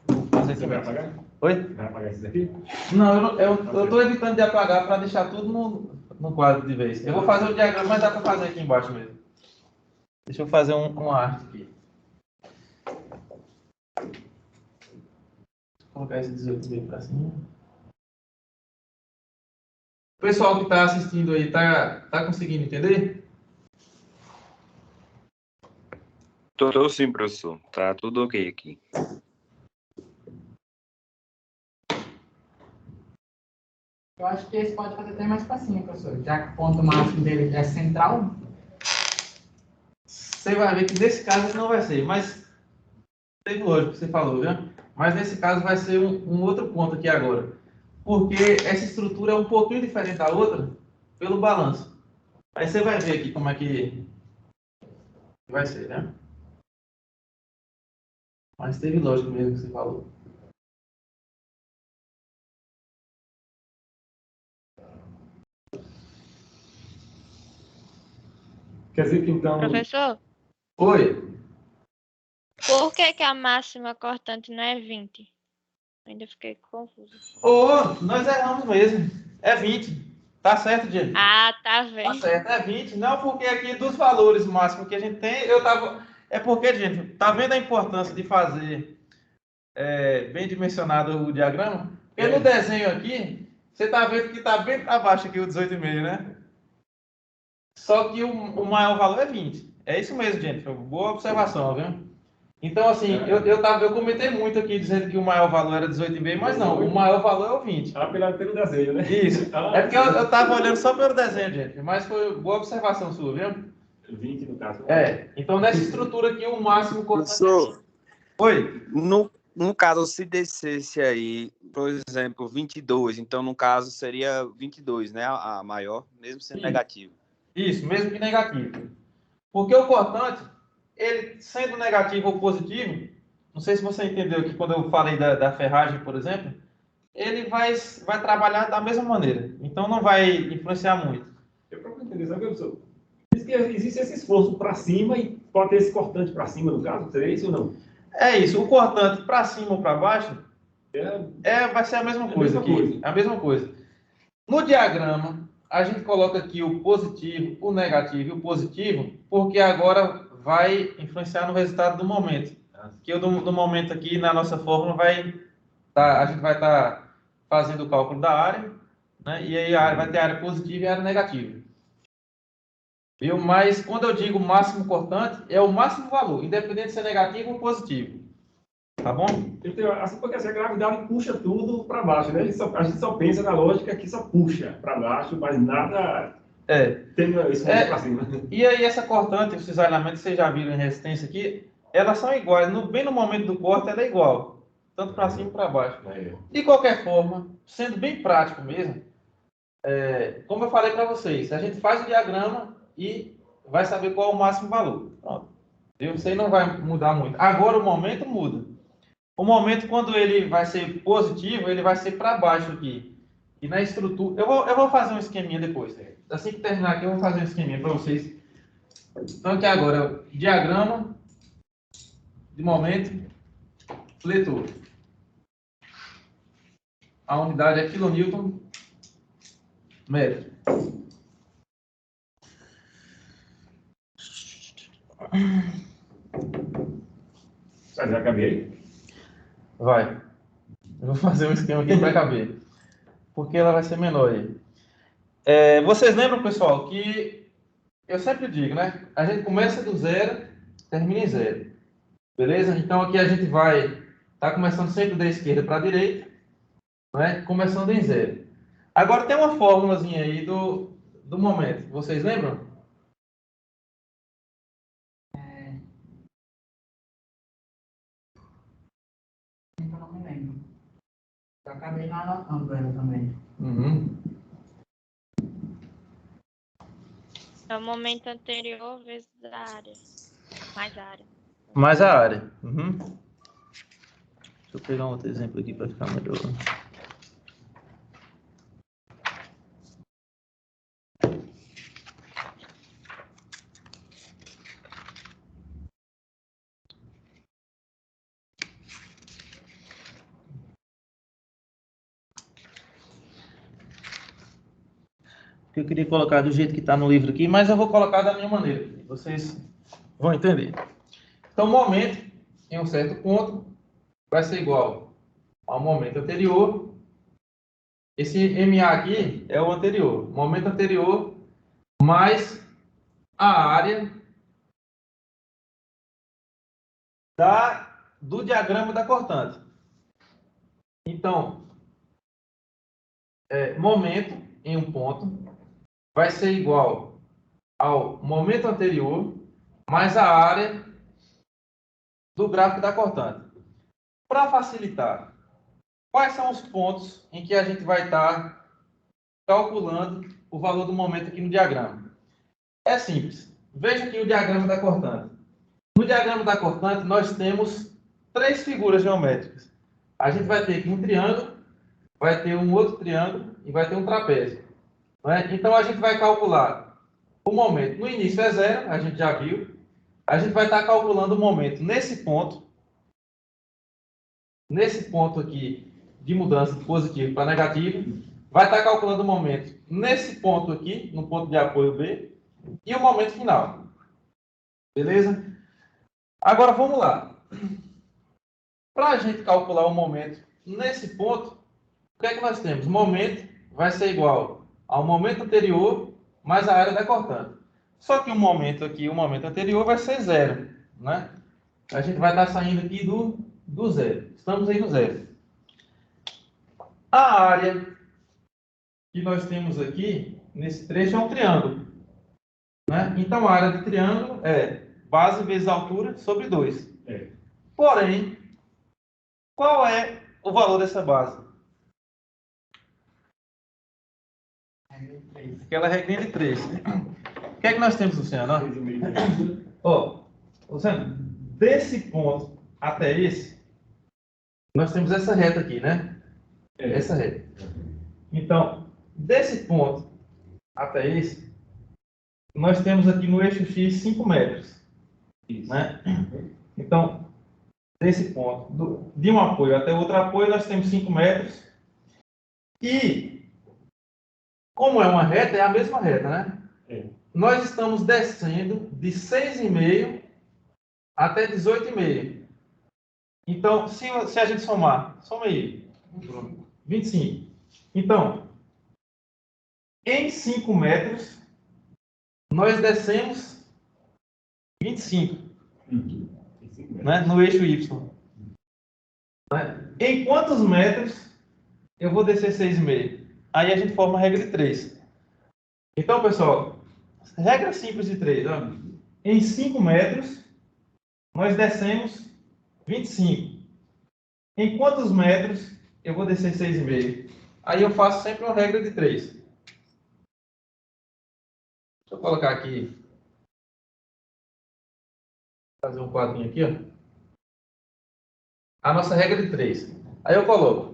Vou fazer Você vai apagar? Oi? Vai apagar esses aqui? Não, eu tô evitando de apagar para deixar tudo no quadro de vez. Eu vou fazer o diagrama, mas dá para fazer aqui embaixo mesmo. Deixa eu fazer uma arte aqui. Vou colocar esse 18 para cima. O pessoal que está assistindo aí, tá conseguindo entender? Tô sim, professor. Tá tudo ok aqui. Eu acho que esse pode fazer até mais facinho, professor. Já que o ponto máximo dele é central. Você vai ver que nesse caso ele não vai ser, mas teve lógico que você falou, viu? Mas nesse caso vai ser um outro ponto aqui agora. Porque essa estrutura é um pouquinho diferente da outra pelo balanço. Aí você vai ver aqui como é que vai ser, né? Mas teve lógico mesmo que você falou. Quer dizer que então. Professor, Oi. por que que a máxima cortante não é 20? Ainda fiquei confusa. Ô, nós erramos mesmo. É 20. Tá certo, Diego? Ah, tá Tá vendo. certo, é 20. Não, porque aqui dos valores máximos que a gente tem, eu tava. É porque, gente, tá vendo a importância de fazer bem dimensionado o diagrama? Porque no desenho aqui, você tá vendo que tá bem para baixo aqui o 18,5, né? Só que o maior valor é 20. É isso mesmo, gente. Boa observação, viu? Então, assim, eu comentei muito aqui dizendo que o maior valor era 18,5, mas não, o maior valor é o 20. Ah, pelo desenho, né? Isso. Ah, É porque eu tava olhando só pelo desenho, gente. Mas foi boa observação sua, viu? 20 no caso. Então nessa estrutura aqui, o máximo cortante. Professor, Oi. no caso, se descesse aí, por exemplo, 22, então no caso seria 22, né? A maior, mesmo sendo Isso. negativo. Isso, mesmo que negativo. Porque o cortante, ele sendo negativo ou positivo, não sei se você entendeu aqui quando eu falei da ferragem, por exemplo, ele vai trabalhar da mesma maneira. Então não vai influenciar muito. Eu próprio entendi, sabe, professor? Diz que existe esse esforço para cima e pode ter esse cortante para cima, no caso, seria isso ou não? É isso, o cortante para cima ou para baixo vai ser a mesma coisa aqui. Coisa. A mesma coisa. No diagrama, a gente coloca aqui o positivo, o negativo e o positivo, porque agora vai influenciar no resultado do momento. Que o do momento aqui, na nossa fórmula, a gente vai estar fazendo o cálculo da área, né? E aí vai ter área positiva e área negativa. Viu? Mas quando eu digo máximo cortante, é o máximo valor, independente de ser negativo ou positivo. Tá bom? Então, assim, porque assim, a gravidade puxa tudo para baixo, né? A gente só pensa na lógica que só puxa para baixo, mas nada tem isso para cima. E aí essa cortante, esses elementos que vocês já viram em resistência aqui, elas são iguais. Bem no momento do corte, ela é igual. Tanto para cima e para baixo. De qualquer forma, sendo bem prático mesmo, como eu falei para vocês, a gente faz o diagrama e vai saber qual é o máximo valor. Pronto. Isso aí não vai mudar muito. Agora o momento muda. O momento, quando ele vai ser positivo, ele vai ser para baixo aqui. E na estrutura... Eu vou fazer um esqueminha depois. Assim que terminar aqui, eu vou fazer um esqueminha para vocês. Então, aqui agora, diagrama de momento, fletor. A unidade é quilonewton metro. Já acabei. Vai. Eu vou fazer um esquema aqui para caber. Porque ela vai ser menor aí. Vocês lembram, pessoal, que eu sempre digo, né? A gente começa do zero, termina em zero. Beleza? Então aqui a gente vai estar começando sempre da esquerda para a direita, né? Começando em zero. Agora tem uma fórmulazinha aí do momento. Vocês lembram? Eu não me lembro. Eu acabei não anotando ela também. Uhum. É o momento anterior vezes a área. Mais a área. Mais a área. Uhum. Deixa eu pegar um outro exemplo aqui para ficar melhor. que eu queria colocar do jeito que está no livro aqui, mas eu vou colocar da minha maneira. Vocês vão entender. Então, o momento em um certo ponto vai ser igual ao momento anterior. Esse MA aqui é o anterior. Momento anterior mais a área do diagrama da cortante. Então, momento em um ponto vai ser igual ao momento anterior mais a área do gráfico da cortante. Para facilitar, quais são os pontos em que a gente vai estar calculando o valor do momento aqui no diagrama? É simples. Veja aqui o diagrama da cortante. No diagrama da cortante, nós temos 3 figuras geométricas. A gente vai ter aqui um triângulo, vai ter um outro triângulo e vai ter um trapézio. Então, a gente vai calcular o momento. No início é 0, a gente já viu. A gente vai estar calculando o momento nesse ponto aqui de mudança de positivo para negativo. Vai estar calculando o momento nesse ponto aqui, no ponto de apoio B, e o momento final. Beleza? Agora, vamos lá. Para a gente calcular o momento nesse ponto, o que é que nós temos? O momento vai ser igual ao momento anterior mais a área da cortante. Só que o momento aqui, o momento anterior vai ser 0, né? A gente vai estar saindo aqui do 0. Estamos aí no 0. A área que nós temos aqui, nesse trecho, é um triângulo, né? Então, a área do triângulo é base vezes altura sobre 2. Porém, qual é o valor dessa base? Aquela regrinha de 3. O que é que nós temos, Luciano? Luciano, desse ponto até esse, nós temos essa reta aqui, né? Essa reta. Então, desse ponto até esse, nós temos aqui no eixo X 5 metros. Né? Então, desse ponto, de um apoio até outro apoio, nós temos 5 metros. E, como é uma reta, é a mesma reta, né? Nós estamos descendo de 6,5 até 18,5. Então, se a gente somar, soma aí, 25. Então, em 5 metros, nós descemos 25, né, no eixo Y. Né? Em quantos metros eu vou descer 6,5? Aí a gente forma a regra de 3. Então, pessoal, regra simples de 3. Ó. Em 5 metros, nós descemos 25. Em quantos metros eu vou descer 6,5? Aí eu faço sempre uma regra de 3. Deixa eu colocar aqui. Fazer um quadrinho aqui, ó. A nossa regra de 3. Aí eu coloco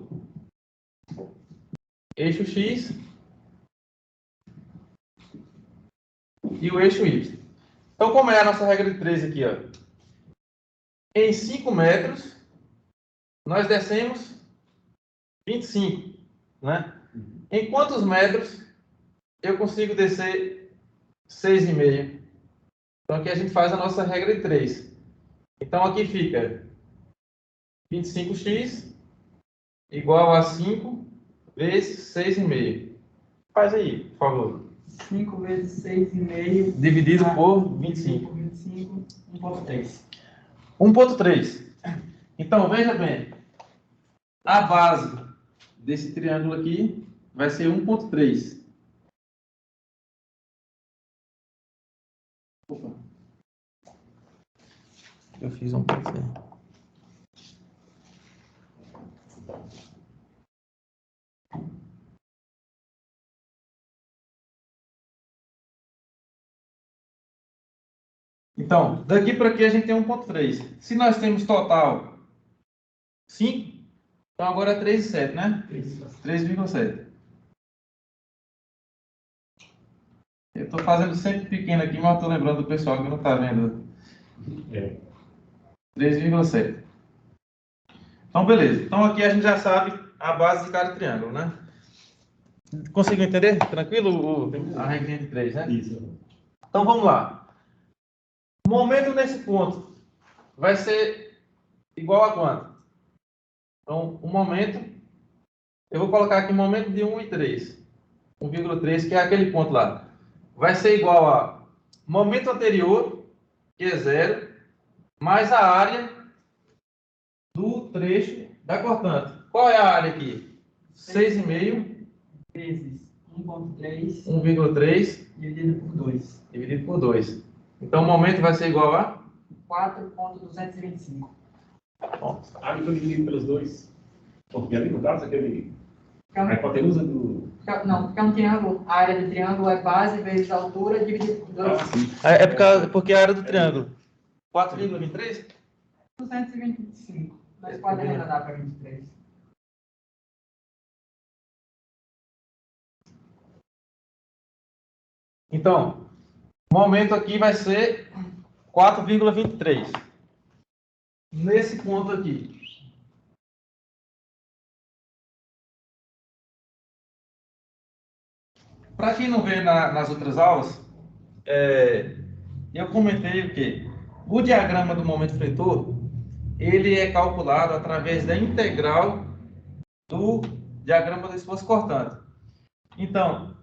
eixo X e o eixo Y. Então, como é a nossa regra de 3 aqui, ó? Em 5 metros, nós descemos 25, né? Em quantos metros eu consigo descer 6,5? Então, aqui a gente faz a nossa regra de 3. Então, aqui fica 25x igual a 5 vezes 6,5. Faz aí, por favor. 5 vezes 6,5. Dividido por 25. 1,3. 1,3. Então, veja bem. A base desse triângulo aqui vai ser 1,3. Opa. Eu fiz 1,3. Então, daqui para aqui a gente tem 1,3. Se nós temos total 5, então agora é 3,7, né? 3,7. Eu estou fazendo sempre pequeno aqui, mas estou lembrando do pessoal que não está vendo. 3,7. Então, beleza. Então, aqui a gente já sabe a base de cada triângulo, né? Conseguiu entender? Tranquilo a regrinha de 3, né? Isso. Então vamos lá. O momento nesse ponto vai ser igual a quanto? Então, o momento, eu vou colocar aqui momento de 1 e 3. 1,3, que é aquele ponto lá. Vai ser igual a momento anterior, que é 0, mais a área do trecho da cortante. Qual é a área aqui? 6,5 Vezes 1,3 1,3 dividido por 2. dividido por 2. Então, o momento vai ser igual a 4,225. A área foi dividida pelos dois. Porque ali no caso, aquele. Porque é A hipotenusa do. não, porque é um triângulo. A área do triângulo é base vezes altura dividido por 2. porque a área do triângulo. 4,23? 225. Nós podemos arredondar para 23. Então, o momento aqui vai ser 4,23. Nesse ponto aqui. Para quem não vê nas outras aulas, eu comentei o quê? O diagrama do momento fletor, ele é calculado através da integral do diagrama do esforço cortante. Então,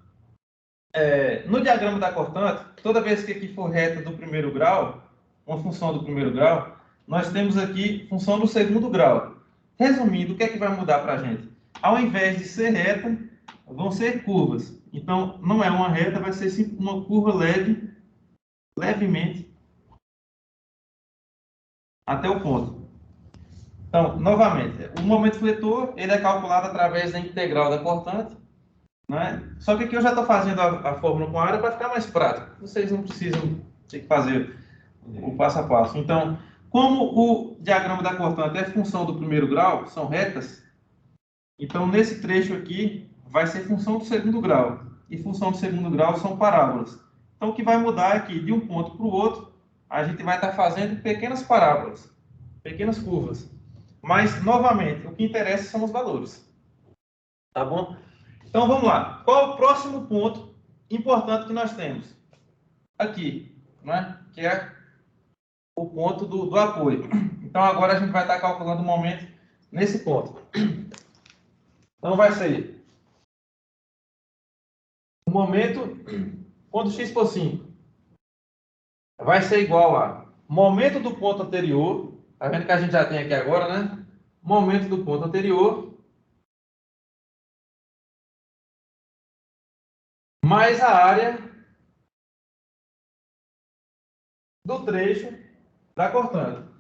no diagrama da cortante, toda vez que aqui for reta do primeiro grau, uma função do primeiro grau, nós temos aqui função do segundo grau. Resumindo, o que é que vai mudar para a gente? Ao invés de ser reta, vão ser curvas. Então, não é uma reta, vai ser sim uma curva levemente até o ponto. Então, novamente, o momento fletor, ele é calculado através da integral da cortante, né? Só que aqui eu já estou fazendo a fórmula com a área para ficar mais prático. Vocês não precisam ter que fazer o passo a passo. Então, como o diagrama da cortante é função do primeiro grau, são retas, então nesse trecho aqui vai ser função do segundo grau. E função do segundo grau são parábolas. Então, o que vai mudar é que de um ponto para o outro, a gente vai estar fazendo pequenas parábolas, pequenas curvas. Mas, novamente, o que interessa são os valores. Tá bom? Então, vamos lá. Qual é o próximo ponto importante que nós temos? Aqui, né? Que é o ponto do apoio. Então, agora a gente vai estar calculando o momento nesse ponto. Então, vai ser o momento, ponto x por 5, vai ser igual a momento do ponto anterior, tá vendo que a gente já tem aqui agora, né? Momento do ponto anterior, mais a área do trecho da cortante.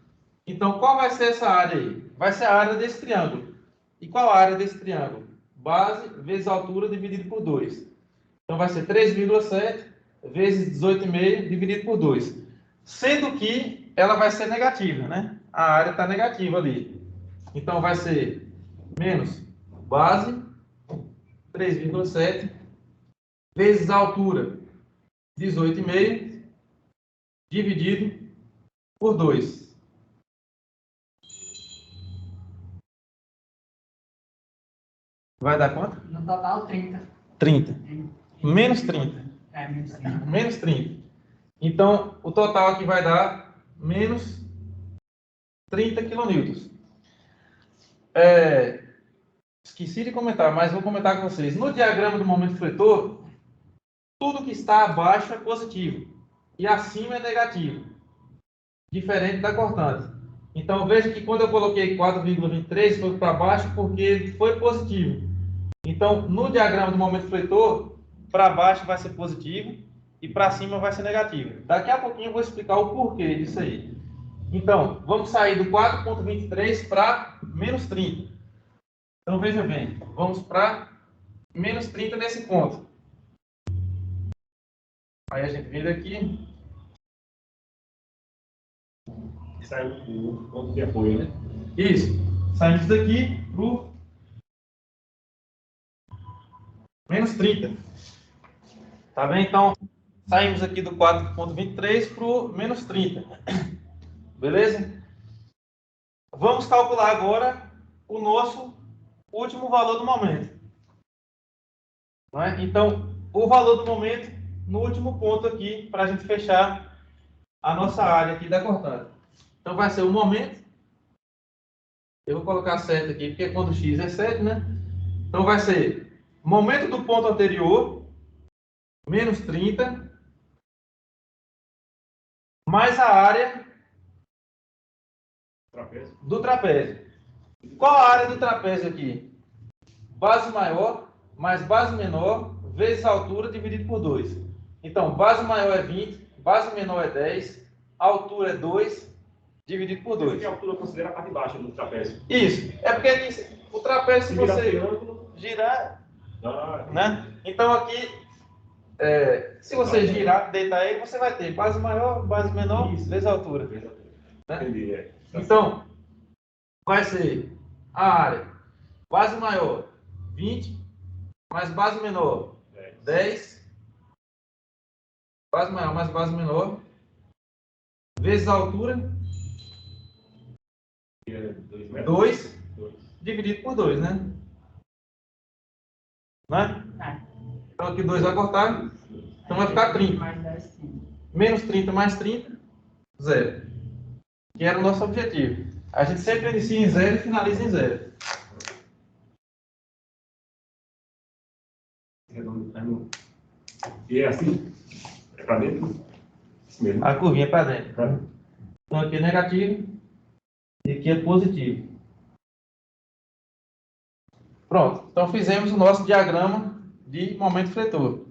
Então, qual vai ser essa área aí? Vai ser a área desse triângulo. E qual a área desse triângulo? Base vezes altura dividido por 2. Então, vai ser 3,7 vezes 18,5 dividido por 2. Sendo que ela vai ser negativa, né? A área está negativa ali. Então, vai ser menos base 3,7 vezes a altura 18,5 dividido por 2. Vai dar quanto? No total, 30. 30. Menos 30. Menos 30. Menos 30. Então, o total aqui vai dar menos 30 kN. Esqueci de comentar, mas vou comentar com vocês. No diagrama do momento fletor, tudo que está abaixo é positivo e acima é negativo, diferente da cortante. Então, veja que quando eu coloquei 4,23 foi para baixo porque ele foi positivo. Então, no diagrama do momento fletor, para baixo vai ser positivo e para cima vai ser negativo. Daqui a pouquinho eu vou explicar o porquê disso aí. Então, vamos sair do 4,23 para menos 30. Então, veja bem, vamos para menos 30 nesse ponto. Aí a gente vem daqui. Sai o ponto de apoio, né? Isso. Saímos daqui para o menos 30. Tá bem? Então, saímos aqui do 4,23 para o menos 30. Beleza? Vamos calcular agora o nosso último valor do momento. Não é? Então, o valor do momento no último ponto aqui, para a gente fechar a nossa área aqui da cortante. Então, vai ser o momento. Eu vou colocar 7 aqui, porque quando x é 7, né? Então, vai ser momento do ponto anterior, menos 30, mais a área Trapézio. do trapézio. Qual a área do trapézio aqui? Base maior mais base menor vezes a altura dividido por 2. Então, base maior é 20, base menor é 10, a altura é 2, dividido por 2. Essa altura considera a parte baixa do trapézio. Isso. É porque aqui, o trapézio, se você girar, né? Então aqui, se você girar, deitar ele, você vai ter base maior, base menor, vezes a altura. Né? Entendi, é. Então, vai ser a área base maior 20, mais base menor 10, base maior mais base menor, vezes a altura 2, dividido por 2, né? Então aqui 2 vai cortar, então vai ficar 30. Mais 10, 30. Menos 30 mais 30, 0. Que era o nosso objetivo. A gente sempre inicia em 0 e finaliza em 0. E é assim? É para dentro? Isso mesmo. A curvinha para dentro. Então aqui é negativo e aqui é positivo. Pronto. Então fizemos o nosso diagrama de momento fletor.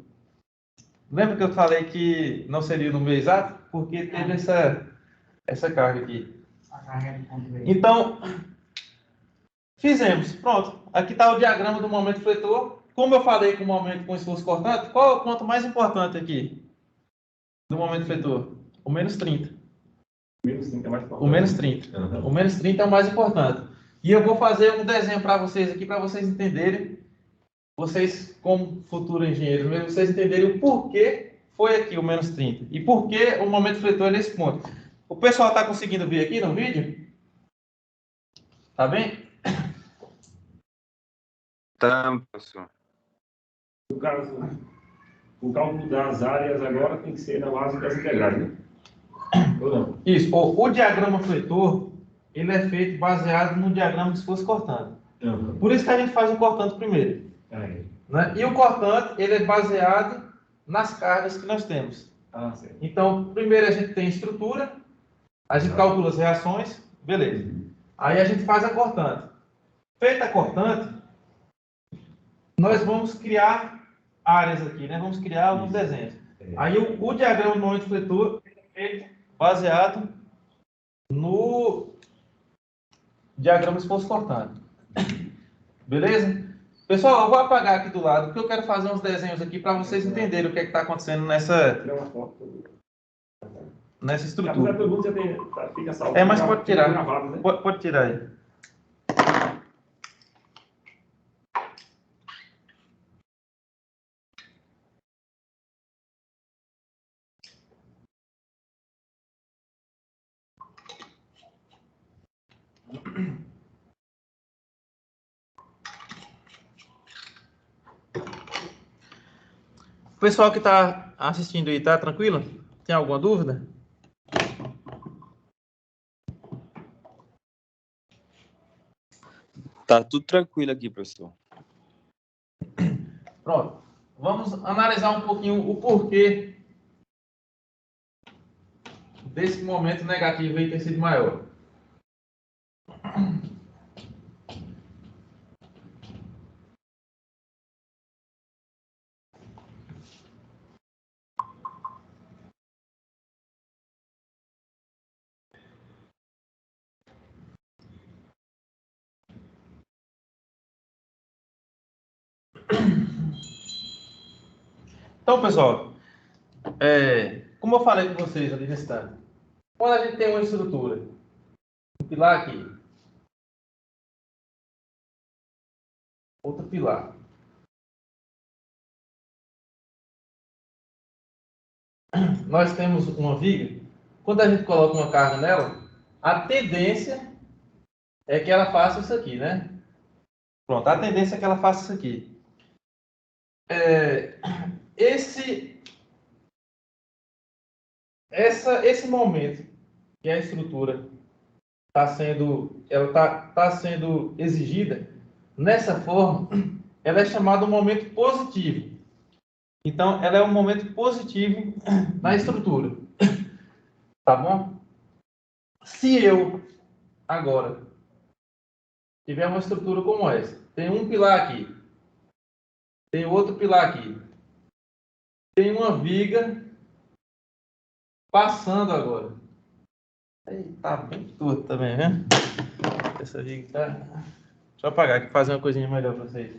Lembra que eu falei que não seria no meio exato? Porque teve essa carga aqui. A carga de ponto B. Então, fizemos. Pronto. Aqui está o diagrama do momento fletor. Como eu falei com o momento com esforço cortante, qual é o ponto mais importante aqui do momento fletor? O menos 30. Menos 30 é mais importante. O menos 30. O menos 30 é o mais importante. E eu vou fazer um desenho para vocês aqui, para vocês entenderem, vocês como futuros engenheiros, mesmo vocês entenderem o porquê foi aqui o menos 30. E por que o momento fletor é nesse ponto. O pessoal está conseguindo ver aqui no vídeo? Tá bem? Tá, professor. No caso, o cálculo das áreas agora tem que ser na base das integrais, né? Ou não? Isso. O diagrama fletor, ele é feito baseado no diagrama de esforço cortante. Por isso que a gente faz o cortante primeiro. Né? E o cortante, ele é baseado nas cargas que nós temos. Certo. Então, primeiro a gente tem estrutura, a gente calcula as reações, beleza. Aí a gente faz a cortante. Feita a cortante, nós vamos criar áreas aqui, né? Vamos criar alguns desenhos. Aí o diagrama do momento fletor é feito baseado no diagrama de esforço cortante. Beleza? Pessoal, eu vou apagar aqui do lado, porque eu quero fazer uns desenhos aqui para vocês entenderem o que é que está acontecendo nessa estrutura. Todo mundo já tem, fica salvo. Mas pode tirar. Gravado, né? Pode tirar aí. O pessoal que está assistindo aí, tá tranquilo? Tem alguma dúvida? Tá tudo tranquilo aqui, professor. Pronto. Vamos analisar um pouquinho o porquê desse momento negativo aí ter sido maior. Então, pessoal, como eu falei com vocês ali nesse instante, quando a gente tem uma estrutura, um pilar aqui, outro pilar, nós temos uma viga, quando a gente coloca uma carga nela, a tendência é que ela faça isso aqui, né? Pronto, a tendência é que ela faça isso aqui. esse momento que a estrutura tá sendo exigida nessa forma, ela é chamada um momento positivo. Então, ela é um momento positivo na estrutura. Tá bom? Se eu, agora, tiver uma estrutura como essa, tem um pilar aqui, tem outro pilar aqui, tem uma viga passando agora. Tá bem tudo também, né? Essa viga tá... Deixa eu apagar aqui, fazer uma coisinha melhor para vocês.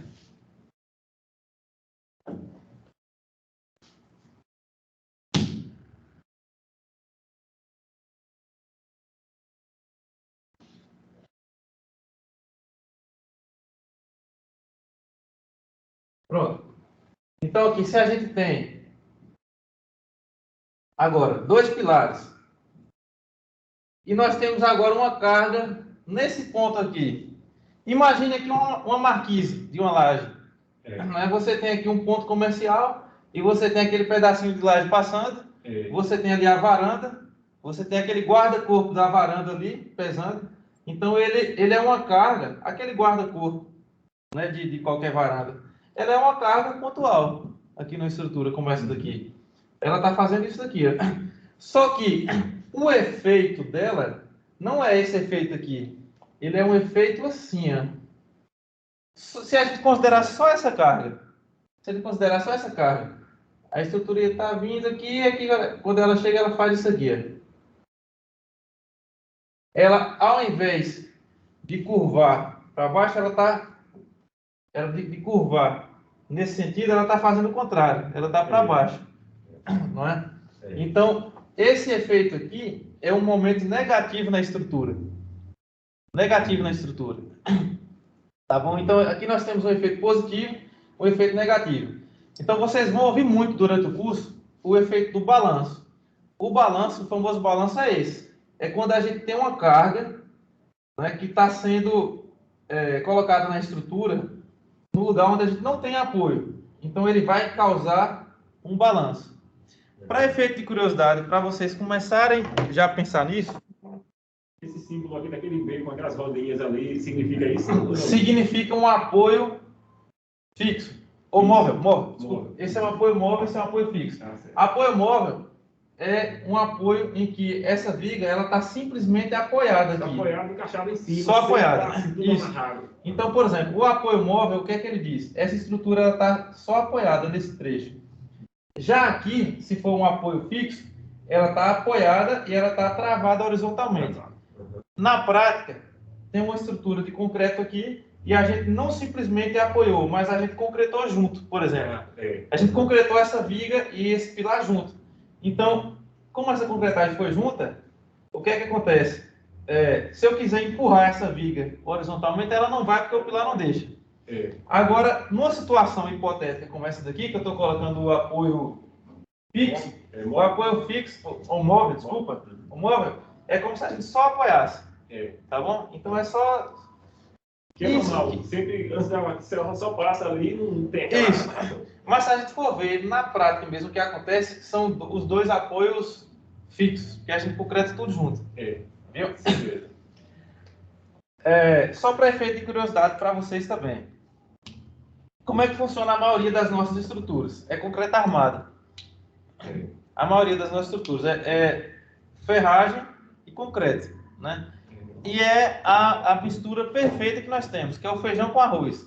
Pronto. Então aqui, se a gente tem agora 2 pilares e nós temos agora uma carga nesse ponto aqui. Imagine aqui uma marquise de uma laje. Você tem aqui um ponto comercial e você tem aquele pedacinho de laje passando. Você tem ali a varanda. Você tem aquele guarda-corpo da varanda ali pesando. Então ele é uma carga, aquele guarda-corpo, né, de qualquer varanda. Ela é uma carga pontual aqui na estrutura, como essa daqui. Ela está fazendo isso daqui. Ó. Só que o efeito dela não é esse efeito aqui. Ele é um efeito assim, ó. Se a gente considerar só essa carga, a estrutura está vindo aqui, quando ela chega, ela faz isso aqui. Ó. Ela, ao invés de curvar para baixo, de curvar nesse sentido, ela está fazendo o contrário. Ela está para baixo, não é? Então, esse efeito aqui é um momento negativo na estrutura. Negativo na estrutura. Tá bom? Então, aqui nós temos um efeito positivo, um efeito negativo. Então, vocês vão ouvir muito durante o curso o efeito do balanço. O balanço, o famoso balanço é esse. É quando a gente tem uma carga, né, que está sendo colocada na estrutura no lugar onde a gente não tem apoio. Então, ele vai causar um balanço. Para efeito de curiosidade, para vocês começarem já a pensar nisso, esse símbolo aqui daquele meio com aquelas rodinhas ali, significa isso? Significa um apoio fixo. Ou móvel. Desculpa. Esse é um apoio móvel, esse é um apoio fixo. Apoio móvel é um apoio em que essa viga ela está simplesmente apoiada aqui. Apoiada, encaixada em cima. Só apoiada. Isso. Então, por exemplo, o apoio móvel, o que é que ele diz? Essa estrutura está só apoiada nesse trecho. Já aqui, se for um apoio fixo, ela está apoiada e ela está travada horizontalmente. Na prática, tem uma estrutura de concreto aqui e a gente não simplesmente apoiou, mas a gente concretou junto, por exemplo. A gente concretou essa viga e esse pilar junto. Então, como essa concretagem foi junta, o que é que acontece? Se eu quiser empurrar essa viga horizontalmente, ela não vai porque o pilar não deixa. Agora, numa situação hipotética como essa daqui, que eu estou colocando o apoio fixo, o apoio fixo, ou móvel, desculpa, o móvel, é como se a gente só apoiasse. Tá bom? Então é só... Que é normal. Sempre antes da só passa ali, não tem aquela... Isso. Mas se a gente for ver na prática mesmo, o que acontece são os 2 apoios fixos, que a gente concreta tudo junto. Viu? Só para efeito de curiosidade para vocês também. Como é que funciona a maioria das nossas estruturas? É concreto armado. A maioria das nossas estruturas é ferragem e concreto, né? E é a mistura perfeita que nós temos, que é o feijão com arroz.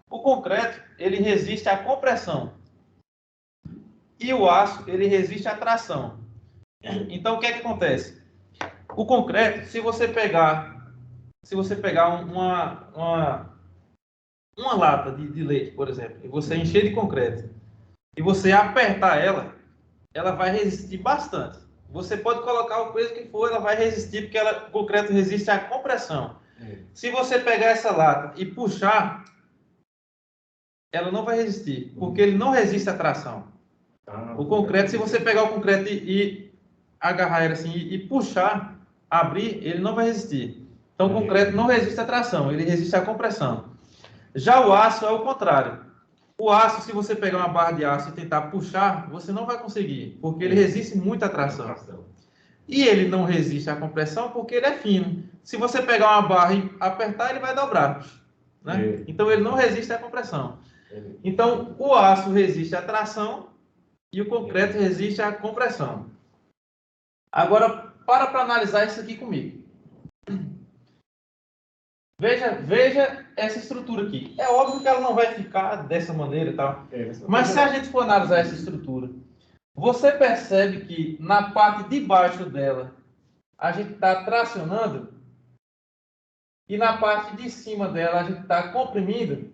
O concreto, ele resiste à compressão. E o aço, ele resiste à tração. Então, o que é que acontece? O concreto, se você pegar uma lata de leite, por exemplo, e você encher de concreto, e você apertar ela vai resistir bastante. Você pode colocar o peso que for, ela vai resistir, porque o concreto resiste à compressão. Se você pegar essa lata e puxar, ela não vai resistir, porque ele não resiste à tração. O concreto, se você pegar o concreto e agarrar ele assim e puxar, abrir, ele não vai resistir. Então, o concreto não resiste à tração, ele resiste à compressão. Já o aço é o contrário. O aço, se você pegar uma barra de aço e tentar puxar, você não vai conseguir, porque ele resiste muito à tração. E ele não resiste à compressão porque ele é fino. Se você pegar uma barra e apertar, ele vai dobrar, né? Então ele não resiste à compressão. Então o aço resiste à tração e o concreto resiste à compressão. Agora, para analisar isso aqui comigo. Veja essa estrutura aqui. É óbvio que ela não vai ficar dessa maneira e tal. Mas se a gente for analisar essa estrutura, você percebe que na parte de baixo dela a gente está tracionando e na parte de cima dela a gente está comprimindo.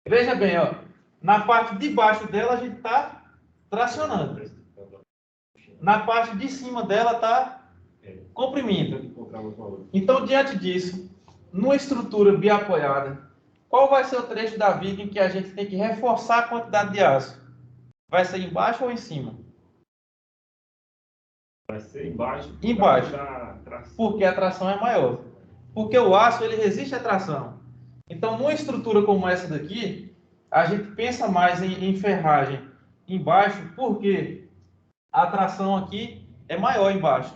Veja bem, ó, na parte de baixo dela a gente está tracionando. Na parte de cima dela está comprimindo. Então, diante disso, numa estrutura biapoiada, qual vai ser o trecho da viga em que a gente tem que reforçar a quantidade de aço? Vai ser embaixo ou em cima? Vai ser embaixo. Embaixo. Porque a tração é maior. Porque o aço ele resiste à tração. Então, numa estrutura como essa daqui, a gente pensa mais em ferragem embaixo, porque a tração aqui é maior embaixo.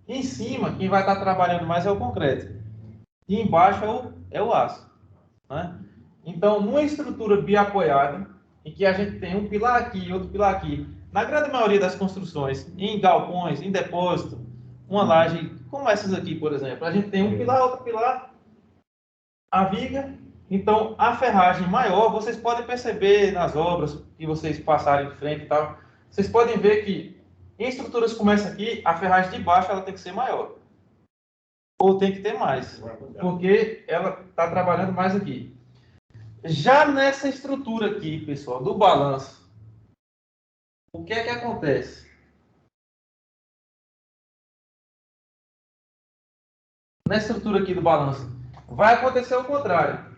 Em cima, quem vai estar trabalhando mais é o concreto. E embaixo é o aço, né? Então, numa estrutura biapoiada, em que a gente tem um pilar aqui e outro pilar aqui, na grande maioria das construções, em galpões, em depósito, uma laje, como essas aqui, por exemplo, a gente tem um pilar, outro pilar, a viga. Então, a ferragem maior, vocês podem perceber nas obras que vocês passarem de frente e tal, vocês podem ver que em estruturas como essa aqui, a ferragem de baixo ela tem que ser maior. Ou tem que ter mais, porque ela está trabalhando mais aqui. Já nessa estrutura aqui, pessoal, do balanço, o que é que acontece? Nessa estrutura aqui do balanço, vai acontecer o contrário.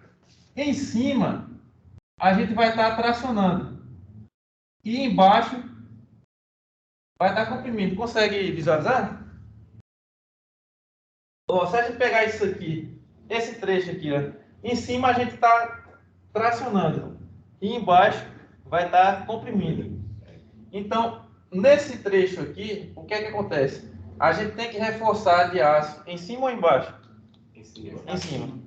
Em cima, a gente vai estar tracionando. E embaixo, vai estar comprimindo. Consegue visualizar? Ó, se a gente pegar isso aqui, esse trecho aqui, ó, em cima a gente está tracionando. E embaixo vai estar comprimindo. Então, nesse trecho aqui, o que é que acontece? A gente tem que reforçar de aço em cima ou embaixo? Em cima.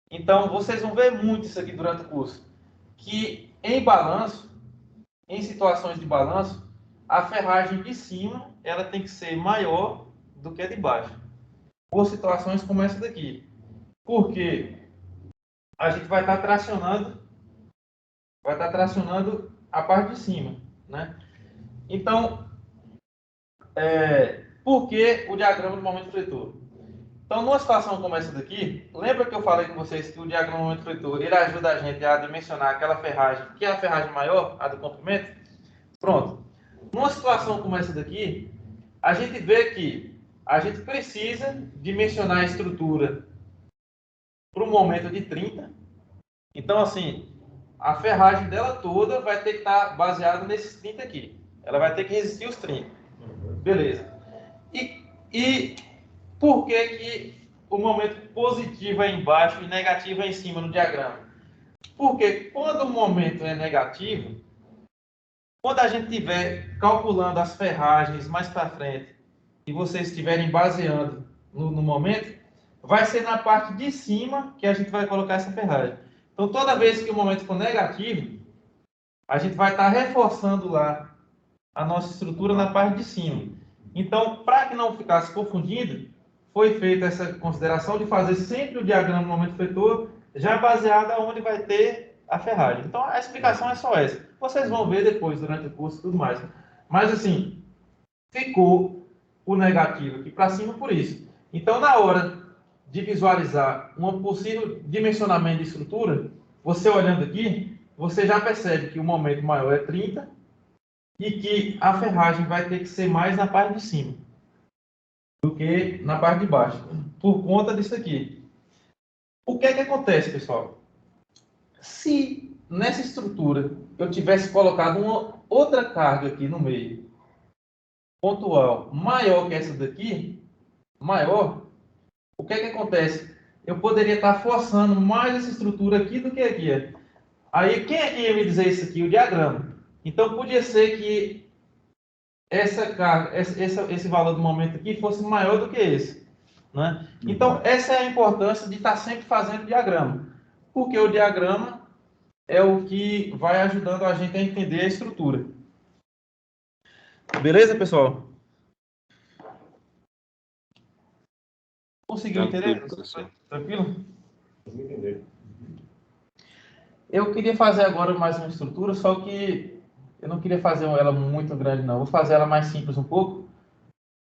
Então, vocês vão ver muito isso aqui durante o curso. Que em balanço, em situações de balanço, a ferragem de cima ela tem que ser maior do que a de baixo. Por situações como essa daqui. Porque a gente vai estar tracionando a parte de cima, né? Então, por que o diagrama do momento fletor? Então, numa situação como essa daqui, lembra que eu falei com vocês que o diagrama do momento fletor, ele ajuda a gente a dimensionar aquela ferragem, que é a ferragem maior, a do comprimento? Pronto. Numa situação como essa daqui, a gente vê que a gente precisa dimensionar a estrutura para um momento de 30. Então, assim, a ferragem dela toda vai ter que estar baseada nesses 30 aqui. Ela vai ter que resistir os 30. Beleza. E por que o momento positivo é embaixo e negativo é em cima no diagrama? Porque quando o momento é negativo, quando a gente estiver calculando as ferragens mais para frente e vocês estiverem baseando no momento, vai ser na parte de cima que a gente vai colocar essa ferragem. Então, toda vez que o momento for negativo, a gente vai estar reforçando lá a nossa estrutura na parte de cima. Então, para que não ficasse confundido, foi feita essa consideração de fazer sempre o diagrama do momento fletor já baseado onde vai ter a ferragem. Então, a explicação é só essa. Vocês vão ver depois, durante o curso e tudo mais. Mas, assim, ficou o negativo aqui para cima por isso. Então, na hora de visualizar um possível dimensionamento de estrutura, você olhando aqui, você já percebe que o momento maior é 30 e que a ferragem vai ter que ser mais na parte de cima do que na parte de baixo, por conta disso aqui. O que é que acontece, pessoal? Se nessa estrutura eu tivesse colocado uma outra carga aqui no meio, pontual, maior que essa daqui, maior, o que é que acontece? Eu poderia estar forçando mais essa estrutura aqui do que aqui. Aí, quem é que ia me dizer isso aqui? O diagrama. Então, podia ser que essa carga, esse valor do momento aqui fosse maior do que esse, né? Então, essa é a importância de estar sempre fazendo diagrama. Porque o diagrama é o que vai ajudando a gente a entender a estrutura. Beleza, pessoal? Conseguiu entender? Tranquilo, professor. Tranquilo? Vocês entenderam? Eu queria fazer agora mais uma estrutura, só que eu não queria fazer ela muito grande, não. Vou fazer ela mais simples um pouco,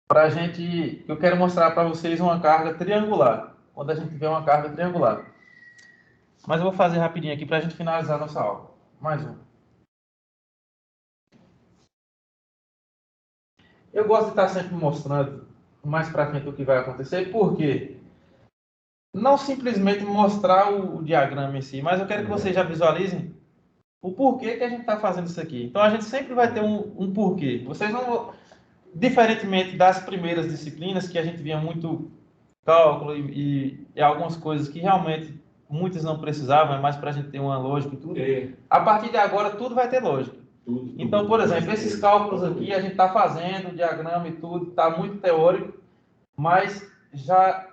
para a gente. Eu quero mostrar para vocês uma carga triangular, quando a gente tiver uma carga triangular. Mas eu vou fazer rapidinho aqui para a gente finalizar a nossa aula. Mais um. Eu gosto de estar sempre mostrando mais para frente o que vai acontecer, porque não simplesmente mostrar o diagrama em si, mas eu quero que vocês já visualizem o porquê que a gente está fazendo isso aqui. Então a gente sempre vai ter um porquê. Vocês não vão, diferentemente das primeiras disciplinas, que a gente via muito cálculo e algumas coisas que realmente muitas não precisavam, é mais para a gente ter uma lógica e tudo. A partir de agora tudo vai ter lógica. Então, por exemplo, esses cálculos aqui a gente está fazendo, o diagrama e tudo, está muito teórico, mas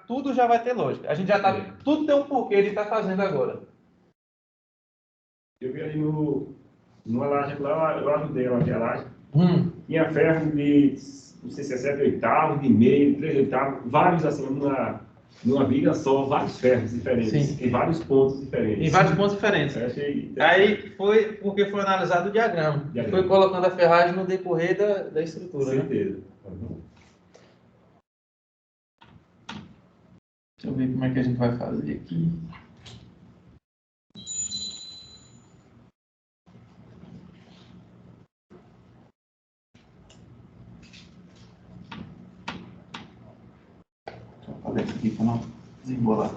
tudo já vai ter lógica. A gente já está, tudo tem um porquê de estar fazendo agora. Eu vi ali numa laje lá, eu ajudei lá a laje. Tinha ferro de, não sei se é 7 oitavos, de meio, 3 oitavos, vários assim, numa viga só, vários ferros diferentes, Sim. em vários pontos diferentes. Em vários pontos diferentes. Eu achei Aí foi porque foi analisado o diagrama. E foi colocando a ferragem no decorrer da estrutura, né? certeza. Deixa eu ver como é que a gente vai fazer aqui. Deixa eu fazer isso aqui para não desembolar.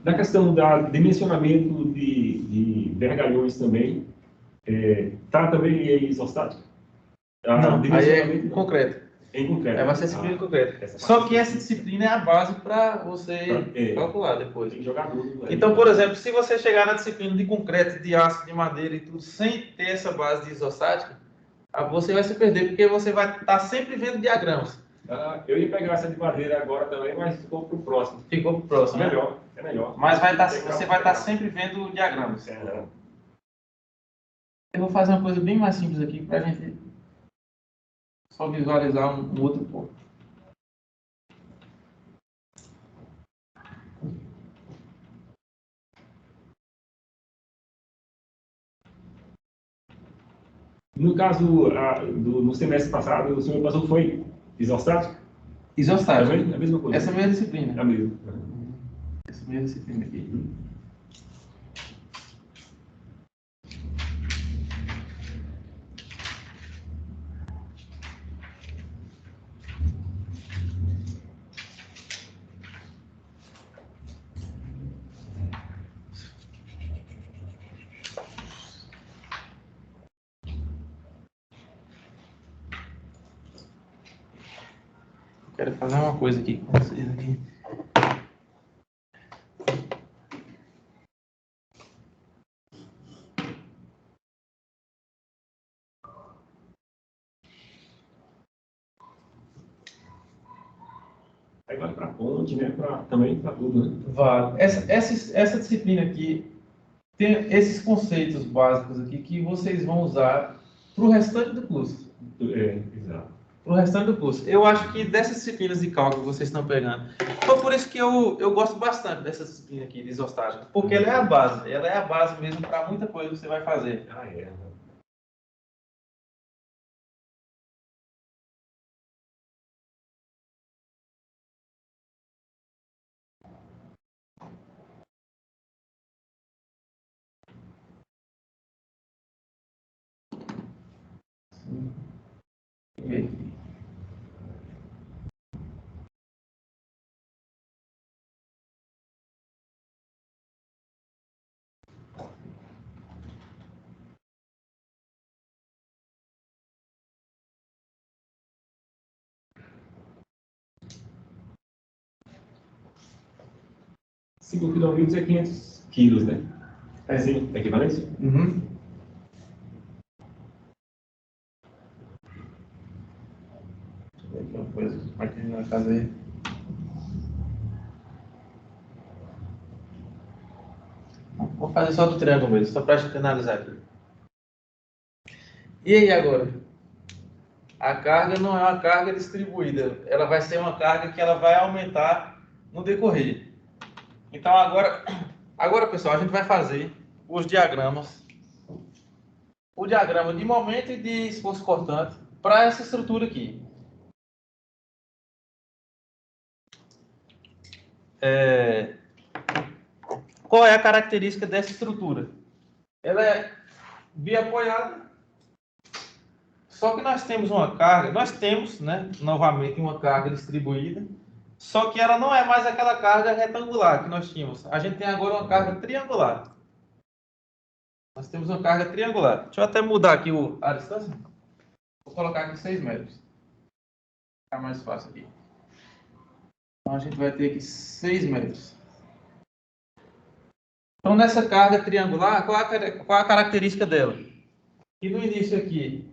Na questão do dimensionamento de vergalhões também, tá também em isostática? Não, aí é dimensionamento concreto. em concreto. Aí vai ser disciplina em concreto. essa Só parte que essa disciplina é a base para você É. calcular depois. tem que jogar tudo. Então, por exemplo, se você chegar na disciplina de concreto, de aço, de madeira e tudo, sem ter essa base de isostática, você vai se perder, porque você vai estar sempre vendo diagramas. Eu ia pegar essa de madeira agora também, mas ficou pro próximo. Ficou pro próximo, né? É melhor. Mas você vai estar sempre vendo diagramas. Eu vou fazer uma coisa bem mais simples aqui para a gente só visualizar um outro ponto. No caso, no semestre passado, o senhor passou foi isostático? Isostático. É a mesma coisa? Essa mesma disciplina. É a mesma. Essa mesma disciplina aqui. Quero fazer uma coisa aqui com vocês aqui. Aí vai para ponte, né? Também para tudo, né? Vale. Essa disciplina aqui tem esses conceitos básicos aqui que vocês vão usar para o restante do curso. Exato. Para o restante do curso. Eu acho que dessas disciplinas de cálculo que vocês estão pegando, foi por isso que eu gosto bastante dessa disciplina aqui de isostática, porque ela é a base mesmo para muita coisa que você vai fazer. É. Deixa eu ver aqui. 5 kN é 500 quilos, né? É assim, é equivalente? Uhum. Deixa eu ver aqui uma coisa. Aqui na casa aí. Vou fazer só do triângulo mesmo, só para a gente analisar aqui. E aí agora? A carga não é uma carga distribuída, ela vai ser uma carga que ela vai aumentar no decorrer. Então agora pessoal, a gente vai fazer os diagramas. O diagrama de momento e de esforço cortante para essa estrutura aqui. Qual é a característica dessa estrutura? Ela é biapoiada, só que nós temos uma carga, nós temos, né, novamente uma carga distribuída, só que ela não é mais aquela carga retangular que nós tínhamos. A gente tem agora uma carga triangular. Nós temos uma carga triangular. Deixa eu até mudar aqui a distância. Vou colocar aqui 6 metros. Fica mais fácil aqui. Então a gente vai ter aqui 6 metros. Então nessa carga triangular, qual a característica dela? E no início aqui,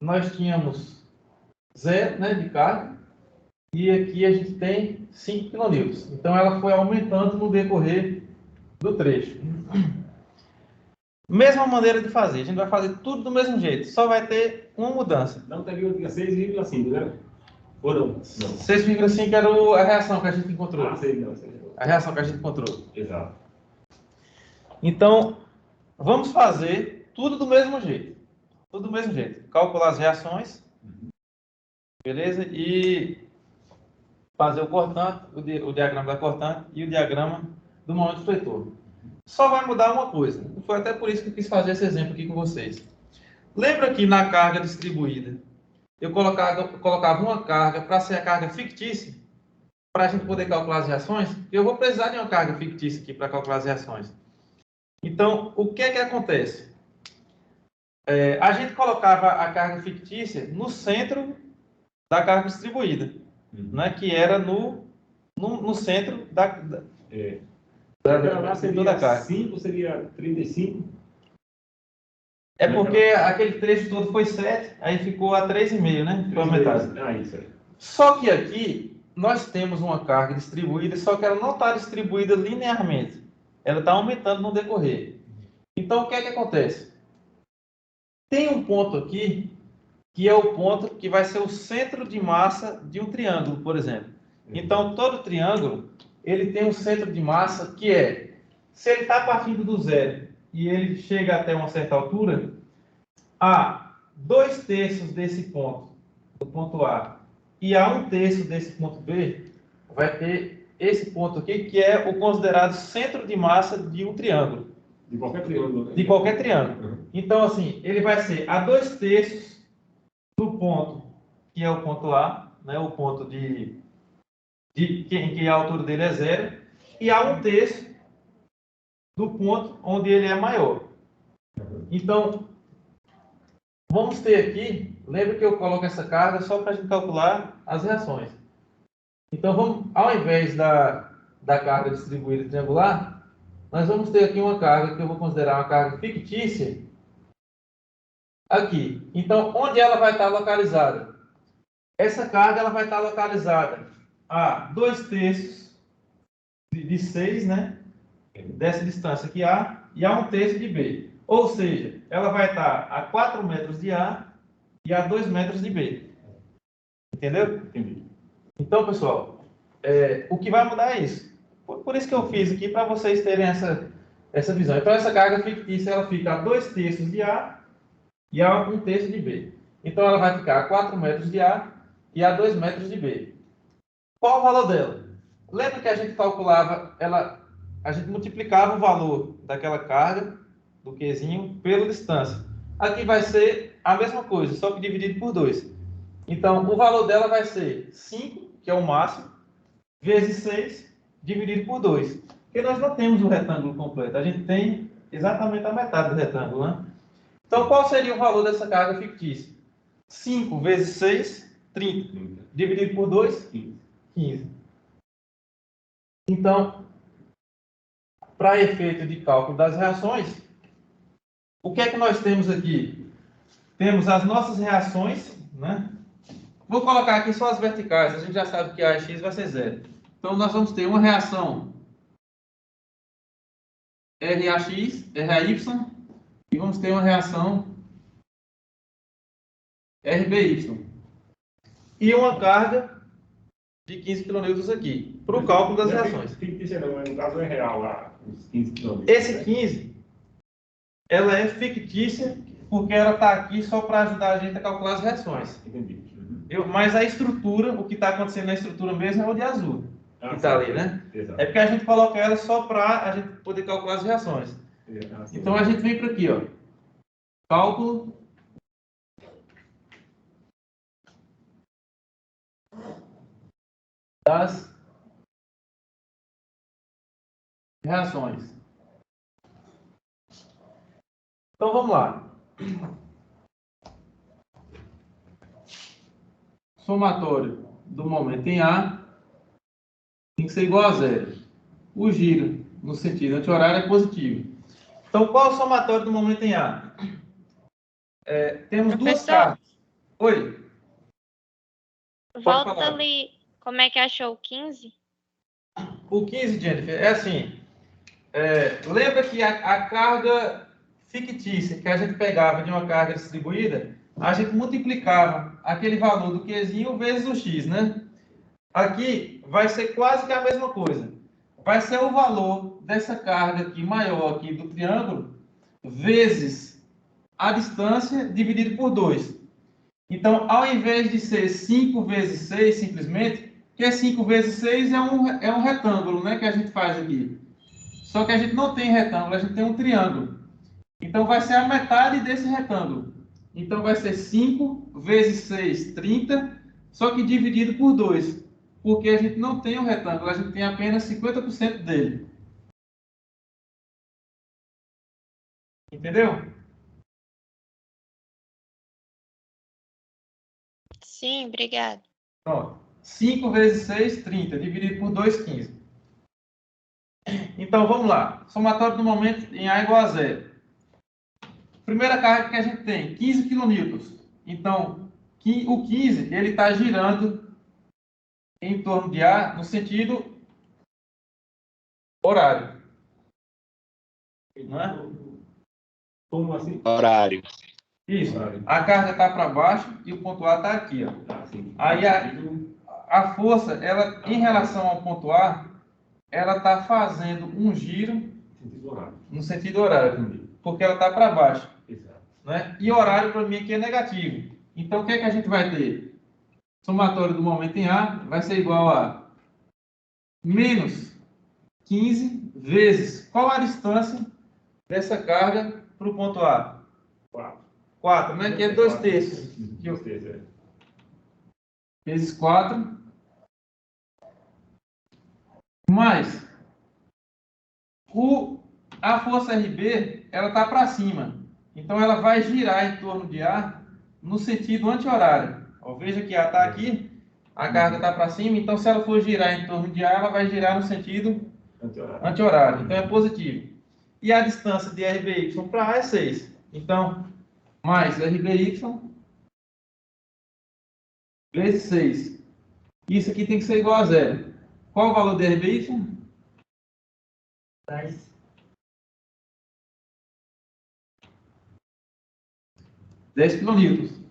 nós tínhamos 0, né, de carga, e aqui a gente tem 5 kN. Então ela foi aumentando no decorrer do trecho. Mesma maneira de fazer, a gente vai fazer tudo do mesmo jeito, só vai ter uma mudança. Então teria 6,5, né? Ou não? Não. 6,5 era a reação que a gente encontrou. Ah, sei não. A reação que a gente encontrou. Exato. Então, vamos fazer tudo do mesmo jeito. Tudo do mesmo jeito. Calcular as reações. Beleza? E fazer o cortante, o diagrama da cortante e o diagrama do momento fletor. Só vai mudar uma coisa. Foi até por isso que eu quis fazer esse exemplo aqui com vocês. Lembra que na carga distribuída, eu colocava uma carga para ser a carga fictícia, para a gente poder calcular as reações? Eu vou precisar de uma carga fictícia aqui para calcular as reações. Então, o que é que acontece? A gente colocava a carga fictícia no centro da carga distribuída, né, que era no centro da Lá seria 5, seria 35. É porque aquele trecho todo foi 7, aí ficou a 3,5, né? Foi a metade. Ah, isso aí. Só que aqui nós temos uma carga distribuída, só que ela não está distribuída linearmente. Ela está aumentando no decorrer. Então o que é que acontece? Tem um ponto aqui, que é o ponto que vai ser o centro de massa de um triângulo, por exemplo. Então todo triângulo, ele tem um centro de massa que é, se ele está partindo do zero e ele chega até uma certa altura, a 2/3 desse ponto, do ponto A, e a 1/3 desse ponto B, vai ter esse ponto aqui, que é o considerado centro de massa de um triângulo. De qualquer triângulo. Né? De qualquer triângulo. Então, assim, ele vai ser a 2/3 do ponto, que é o ponto A, né, o ponto em que a altura dele é 0, e a 1/3 do ponto onde ele é maior. Então, vamos ter aqui, lembra que eu coloco essa carga só para a gente calcular as reações. Então, vamos, ao invés da carga distribuída triangular, nós vamos ter aqui uma carga que eu vou considerar uma carga fictícia aqui. Então, onde ela vai estar localizada? Essa carga ela vai estar localizada a 2/3 de 6, né? Dessa distância aqui A, e a 1/3 de B. Ou seja, ela vai estar a 4 metros de A e a 2 metros de B. Entendeu? Entendi. Então, pessoal, o que vai mudar é isso. Por isso que eu fiz aqui, para vocês terem essa visão. Então, essa carga fictícia, ela fica a 2/3 de A e a 1/3 de B. Então, ela vai ficar a 4 metros de A e a 2 metros de B. Qual o valor dela? Lembra que a gente calculava, a gente multiplicava o valor daquela carga, do Qzinho, pela distância. Aqui vai ser a mesma coisa, só que dividido por 2. Então, o valor dela vai ser 5, que é o máximo, vezes 6, dividido por 2. Porque nós não temos o retângulo completo, a gente tem exatamente a metade do retângulo, né? Então, qual seria o valor dessa carga fictícia? 5 vezes 6, 30. Dividido por 2, 15. Então, para efeito de cálculo das reações, o que é que nós temos aqui? Temos as nossas reações, né? Vou colocar aqui só as verticais, a gente já sabe que a x vai ser zero. Então, nós vamos ter uma reação RAX, RAY, e vamos ter uma reação RBY. E uma carga de 15 kN aqui, para o cálculo das reações. Fictícia não, no caso é real lá, os 15 km. Esse 15, ela é fictícia, porque ela está aqui só para ajudar a gente a calcular as reações. Entendi. Mas a estrutura, o que está acontecendo na estrutura mesmo é o de azul, que está ali, né? Exato. É porque a gente coloca ela só para a gente poder calcular as reações. Então a gente vem para aqui, ó. Cálculo das reações. Então vamos lá. Somatório do momento em A tem que ser igual a zero. O giro no sentido anti-horário é positivo. Então qual é o somatório do momento em A? Temos duas Professor? cargas. Oi. Volta falar. ali. Como é que achou o 15? O 15, Jennifer, é assim. Lembra que a carga fictícia que a gente pegava de uma carga distribuída, a gente multiplicava aquele valor do Qzinho vezes o x, né? Aqui vai ser quase que a mesma coisa. Vai ser o valor dessa carga aqui maior aqui do triângulo vezes a distância dividido por 2. Então, ao invés de ser 5 vezes 6, simplesmente, que 5 vezes 6 é um retângulo, né, que a gente faz aqui. Só que a gente não tem retângulo, a gente tem um triângulo. Então, vai ser a metade desse retângulo. Então, vai ser 5 vezes 6, 30, só que dividido por 2. Porque a gente não tem um retângulo, a gente tem apenas 50% dele. Entendeu? Sim, obrigado. Pronto. 5 vezes 6, 30. Dividido por 2, 15. Então, vamos lá. Somatório do momento em A igual a zero. Primeira carga que a gente tem, 15 kN. Então, o 15, ele está girando em torno de A no sentido horário. Não é? Como assim? Horário. Isso. A carga está para baixo e o ponto A está aqui, ó. Aí a força, ela, em relação ao ponto A, ela está fazendo um giro no sentido horário, porque ela está para baixo. Né? E horário para mim aqui é negativo. Então o que é que a gente vai ter? Somatório do momento em A vai ser igual a menos 15 vezes qual a distância dessa carga para o ponto A? 4, né? Que é 2 terços. 2 terços, Vezes 4. Mais a força RB, ela está para cima. Então, ela vai girar em torno de A no sentido anti-horário. Veja que A está aqui, a carga está para cima. Então, se ela for girar em torno de A, ela vai girar no sentido anti-horário. Então, é positivo. E a distância de RBY para A é 6. Então, mais RBY vezes 6. Isso aqui tem que ser igual a zero. Qual o valor de RBY? 10. 10 kN.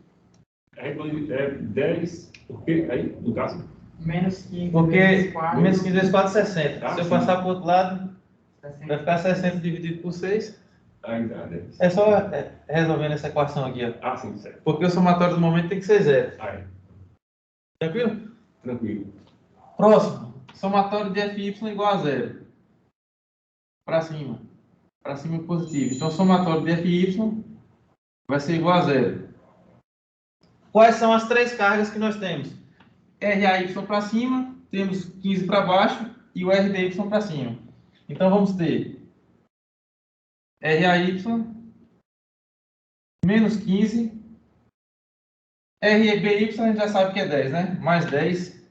É 10, por quê? Aí, no caso? Menos 15 Porque vezes 4. menos 15 vezes 4 é 60. Ah, Se eu sim. passar para o outro lado, 60. vai ficar 60 dividido por 6. Aí dá 10. É só resolvendo essa equação aqui, ó. Ah, sim, certo. Porque o somatório do momento tem que ser zero. Aí, Tranquilo? tranquilo. Próximo. Somatório de FY igual a zero. Para cima. Para cima é positivo. Então, somatório de FY vai ser igual a zero. Quais são as três cargas que nós temos? RAY para cima, temos 15 para baixo e o RBY para cima. Então, vamos ter RAY menos 15. RBY a gente já sabe que é 10, né? Mais 10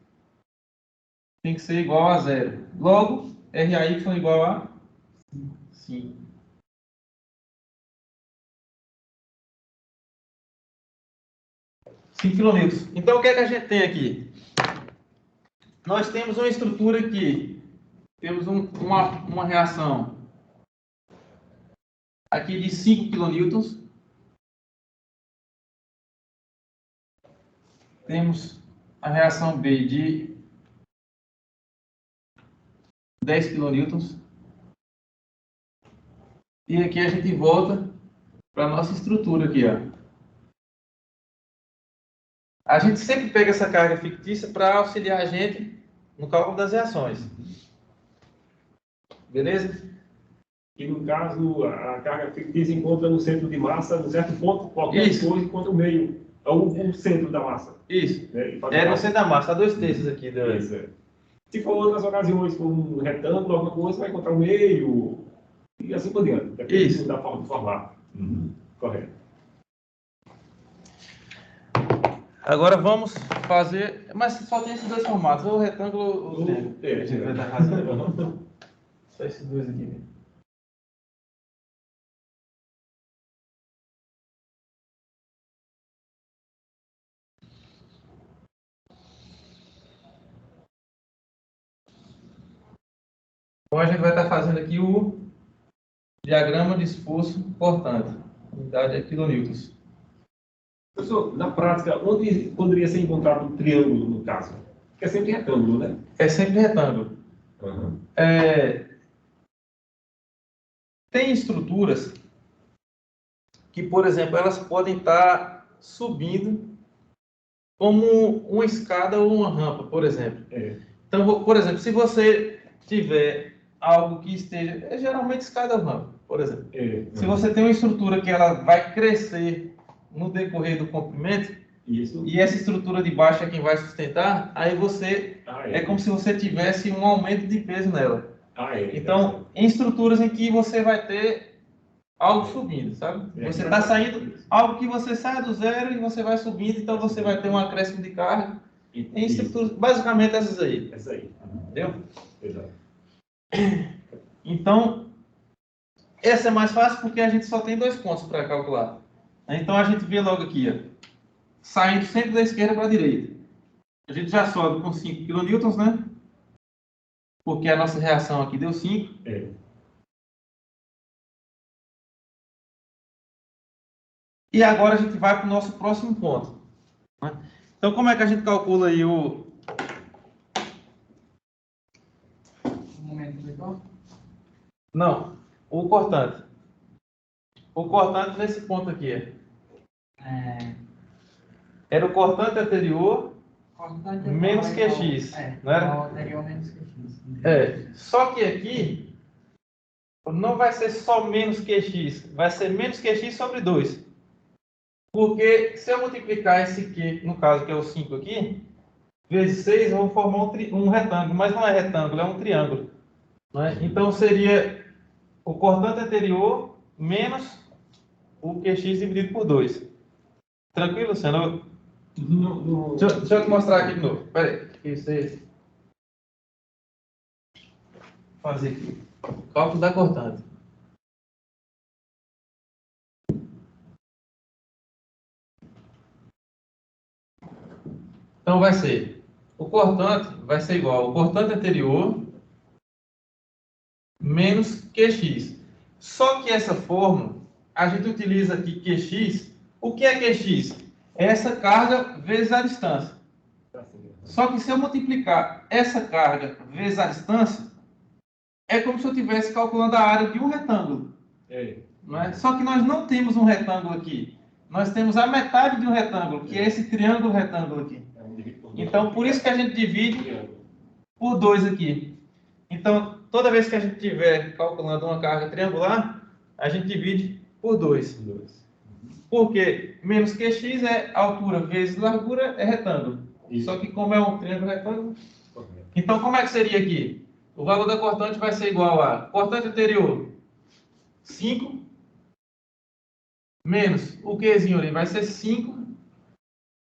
tem que ser igual a 0. Logo, RAY igual a 5. Quilonewtons. Então, o que é que a gente tem aqui? Nós temos uma estrutura aqui. Temos uma reação aqui de 5 quilonewtons. Temos a reação B de 10 quilonewtons. E aqui a gente volta para a nossa estrutura aqui, ó. A gente sempre pega essa carga fictícia para auxiliar a gente no cálculo das reações. Beleza? E no caso, a carga fictícia encontra no centro de massa, no certo ponto, qualquer Isso. coisa encontra o meio, o centro da massa. Isso. Né? É no centro da massa, 2/3 aqui. Isso, é. Se for outras ocasiões com um retângulo, alguma coisa, vai encontrar o meio, e assim por diante. Depende Isso. da forma de formar. Correto. Agora vamos fazer... Mas só tem esses dois formatos, ou o retângulo ou o triângulo. É, A gente vai dar razão. Só esses dois aqui mesmo. Então a gente vai estar fazendo aqui o diagrama de esforço cortante. Unidade é quilonewtons. Professor, na prática, onde poderia ser encontrado um triângulo, no caso? Porque é sempre retângulo, né? É sempre retângulo. Tem estruturas que, por exemplo, elas podem estar subindo como uma escada ou uma rampa, por exemplo. Então, por exemplo, se você tiver algo que esteja... geralmente escada ou rampa, por exemplo. Se você tem uma estrutura que ela vai crescer no decorrer do comprimento, Isso. e essa estrutura de baixo é quem vai sustentar, aí você... é como se você tivesse um aumento de peso nela. Então, em estruturas em que você vai ter algo subindo, sabe? Você está saindo, algo que você sai do zero e você vai subindo, então você vai ter um acréscimo de carga em estruturas, basicamente essas aí. Essa aí. Entendeu? Exato. Então, essa é mais fácil porque a gente só tem 2 pontos para calcular. Então, a gente vê logo aqui, ó, saindo sempre da esquerda para a direita. A gente já sobe com 5 kN, né? Porque a nossa reação aqui deu 5. E agora a gente vai para o nosso próximo ponto. Né? Então, como é que a gente calcula aí o... momento legal? Não, o cortante. O cortante nesse ponto aqui. Era o cortante anterior Cortante menos igual- QX. Não É, era? igual anterior menos QX. Só que aqui não vai ser só menos QX, vai ser menos QX sobre 2. Porque se eu multiplicar esse Q, no caso que é o 5 aqui, vezes 6, eu vou formar um retângulo, mas não é retângulo, é um triângulo. Né? Então seria o cortante anterior menos o QX dividido por 2. Tranquilo, Luciano? Deixa eu te mostrar aqui de novo. Espera aí. Isso aí. Vou fazer aqui. Cálculo da cortante. Então vai ser, o cortante vai ser igual ao cortante anterior menos QX. Só que essa fórmula, a gente utiliza aqui QX. O que é QX? É essa carga vezes a distância. Só que se eu multiplicar essa carga vezes a distância, é como se eu estivesse calculando a área de um retângulo. Não é? Só que nós não temos um retângulo aqui. Nós temos a metade de um retângulo, que é esse triângulo retângulo aqui. Então, por isso que a gente divide por 2 aqui. Então, toda vez que a gente estiver calculando uma carga triangular, a gente divide por 2. Porque menos QX é altura vezes largura é retângulo. Só que como é um triângulo retângulo... Então, como é que seria aqui? O valor da cortante vai ser igual a cortante anterior, 5, menos o Qzinho ali vai ser 5,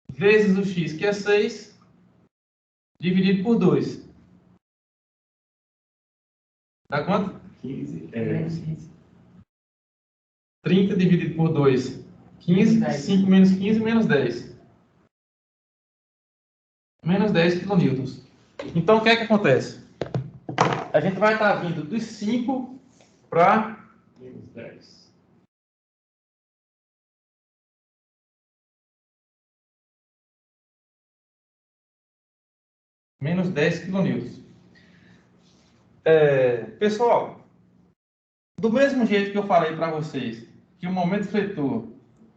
vezes o X, que é 6, dividido por 2. Dá quanto? 15. Menos 15. 30 dividido por 2, 15. 10. 5 menos 15, menos 10. Menos 10 quilonewtons. Então, o que é que acontece? A gente vai estar vindo dos 5 para Menos 10. menos 10 quilonewtons. Pessoal, do mesmo jeito que eu falei para vocês, que o momento fletor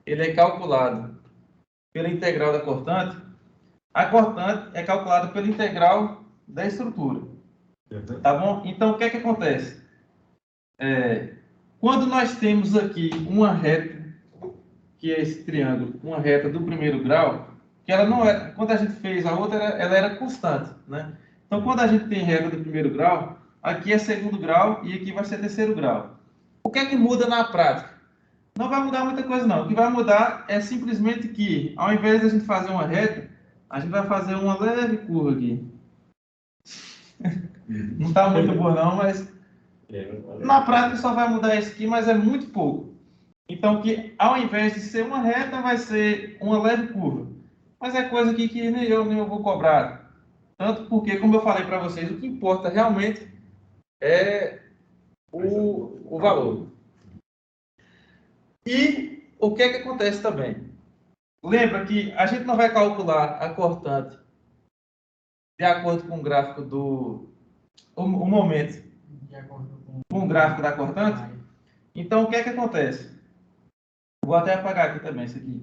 ele é calculado pela integral da cortante, a cortante é calculada pela integral da estrutura. Tá bom? Então, o que é que acontece? Quando nós temos aqui uma reta, que é esse triângulo, uma reta do primeiro grau, que ela não é, quando a gente fez a outra, ela era constante, né? Então, quando a gente tem reta do primeiro grau, aqui é segundo grau e aqui vai ser terceiro grau. O que é que muda na prática? Não vai mudar muita coisa, não. O que vai mudar é simplesmente que, ao invés de a gente fazer uma reta, a gente vai fazer uma leve curva aqui. Não está muito boa, não, mas na prática só vai mudar isso aqui, mas é muito pouco. Então, que ao invés de ser uma reta, vai ser uma leve curva. Mas é coisa aqui que nem eu vou cobrar. Tanto porque, como eu falei para vocês, o que importa realmente é o valor. E o que é que acontece também? Lembra que a gente não vai calcular a cortante de acordo com o gráfico o momento De acordo com o gráfico da cortante? Então, o que é que acontece? Vou até apagar aqui também isso aqui.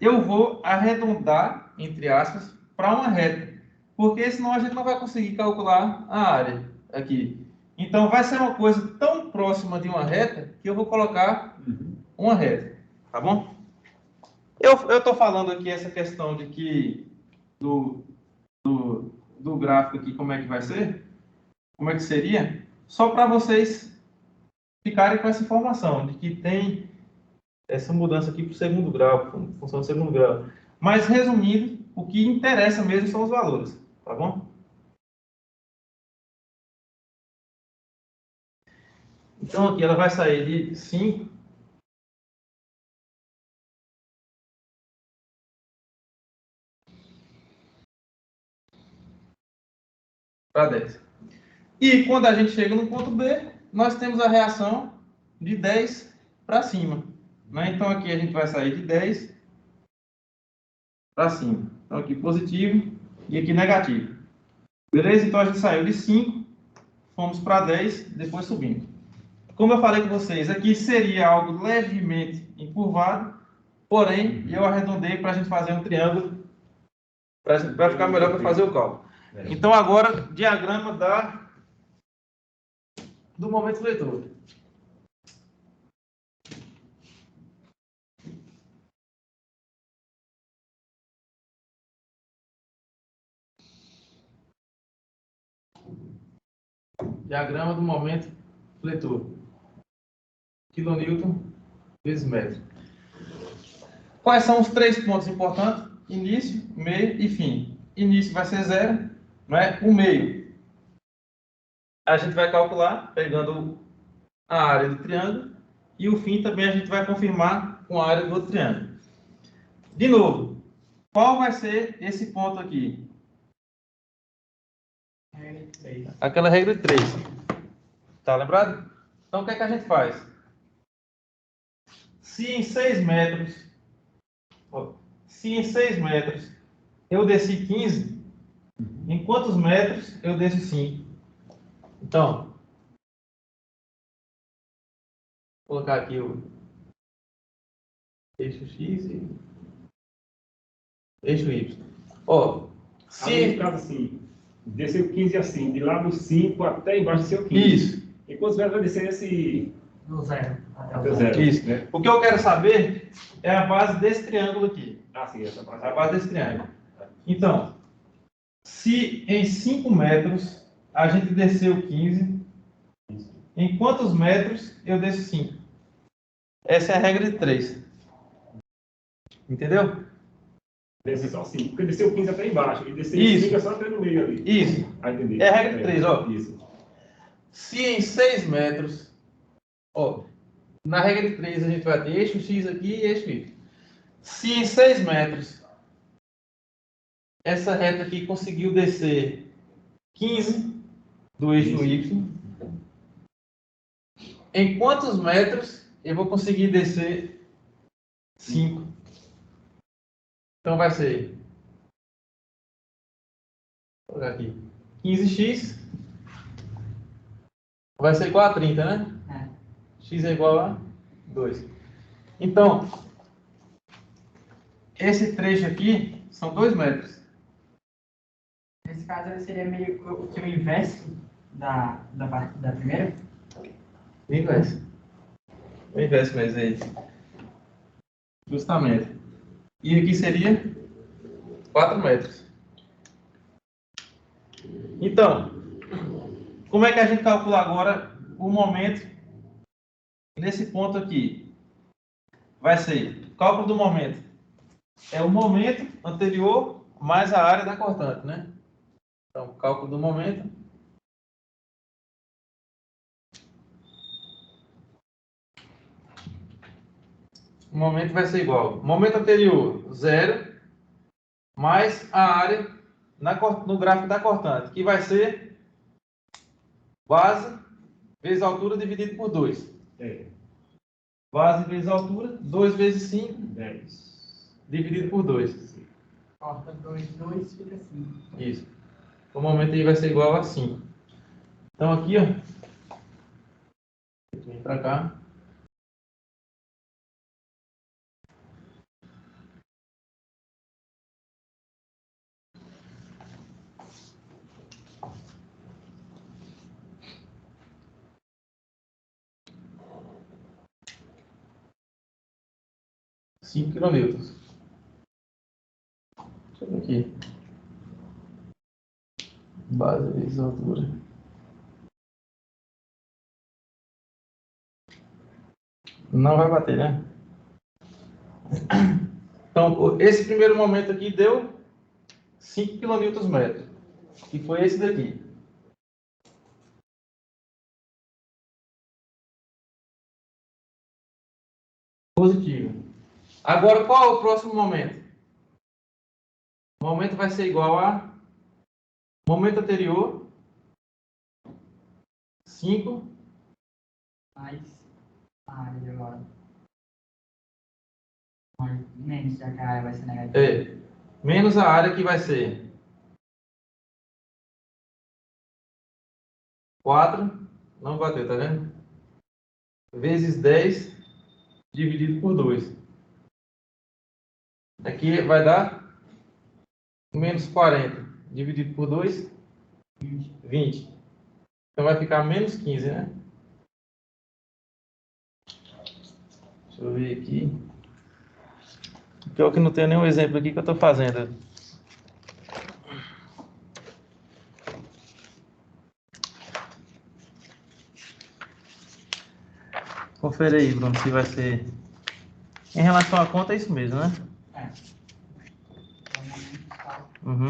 Eu vou arredondar, entre aspas, para uma reta, porque senão a gente não vai conseguir calcular a área aqui. Então, vai ser uma coisa tão próxima de uma reta que eu vou colocar uma reta, tá bom? Eu estou falando aqui essa questão de que do gráfico aqui, como é que vai ser, como é que seria, só para vocês ficarem com essa informação de que tem essa mudança aqui para o segundo grau, função do segundo grau. Mas, resumindo, o que interessa mesmo são os valores, tá bom? Então, aqui ela vai sair de 5 para 10. E quando a gente chega no ponto B, nós temos a reação de 10 para cima, né? Então, aqui a gente vai sair de 10 para cima. Então, aqui positivo e aqui negativo. Beleza? Então, a gente saiu de 5, fomos para 10, depois subindo. Como eu falei com vocês, aqui seria algo levemente encurvado, porém, eu arredondei para a gente fazer um triângulo, para ficar melhor para fazer o cálculo. Então, agora, diagrama do momento fletor. Diagrama do momento fletor. Quilonewton vezes metro. Quais são os 3 pontos importantes? Início, meio e fim. Início vai ser 0, né? O meio a gente vai calcular pegando a área do triângulo e o fim também a gente vai confirmar com a área do outro triângulo. De novo, qual vai ser esse ponto aqui? Aquela regra de 3. Tá lembrado? Então, o que é que a gente faz? Se em 6 metros eu desci 15, em quantos metros eu desço 5? Então, vou colocar aqui o eixo X e eixo Y. Se caso assim, desceu 15 assim, de lá no 5 até embaixo desceu 15. Isso. E quantos metros vai descer esse... Do 0. Até o 0. Isso. Né? O que eu quero saber é a base desse triângulo aqui. Ah, sim, essa parte. A base desse triângulo. Então, se em 5 metros a gente desceu 15, em quantos metros eu desço 5? Essa é a regra de 3. Entendeu? Desceu só 5. Porque desceu 15 até embaixo. E desceu Isso. 5 é só até no meio ali. Isso. Ah, entendi. É a regra de 3, ó. Isso. Se em 6 metros, ó, na regra de 3 a gente vai ter eixo X aqui e eixo Y. Se em 6 metros essa reta aqui conseguiu descer 15 do eixo Y, em quantos metros eu vou conseguir descer 5? Então vai ser, vou colocar aqui, 15x vai ser igual a 30, né? X é igual a 2. Então, esse trecho aqui são 2 metros. Nesse caso, ele seria meio que o inverso da primeira. O inverso. O inverso mesmo aí. Justamente. E aqui seria 4 metros. Então, como é que a gente calcula agora o momento nesse ponto aqui? Vai ser, cálculo do momento. É o momento anterior mais a área da cortante, né? Então, cálculo do momento. O momento vai ser igual. Momento anterior, 0, mais a área no gráfico da cortante, que vai ser base vezes altura dividido por 2. Base vezes altura, 2 vezes 5, 10. dividido por 2. Corta 2, fica 5. Isso. O momento aí vai ser igual a 5. Então aqui, ó. Vem para cá. Cinco quilonewtons. Deixa eu ver aqui. Base vezes altura. Não vai bater, né? Então, esse primeiro momento aqui deu 5 kNm, que foi esse daqui. Positivo. Agora, qual é o próximo momento? O momento vai ser igual a momento anterior, 5, Mais a área agora. Menos, já que a área vai ser negativa. menos a área que vai ser 4, não bateu, tá vendo? Vezes 10 dividido por 2. Aqui vai dar menos 40 dividido por 2, 20. Então vai ficar menos 15, né? Deixa eu ver aqui. Pior que não tem nenhum exemplo aqui que eu estou fazendo. Confere aí, Bruno, se vai ser... Em relação à conta, é isso mesmo, né? Uhum.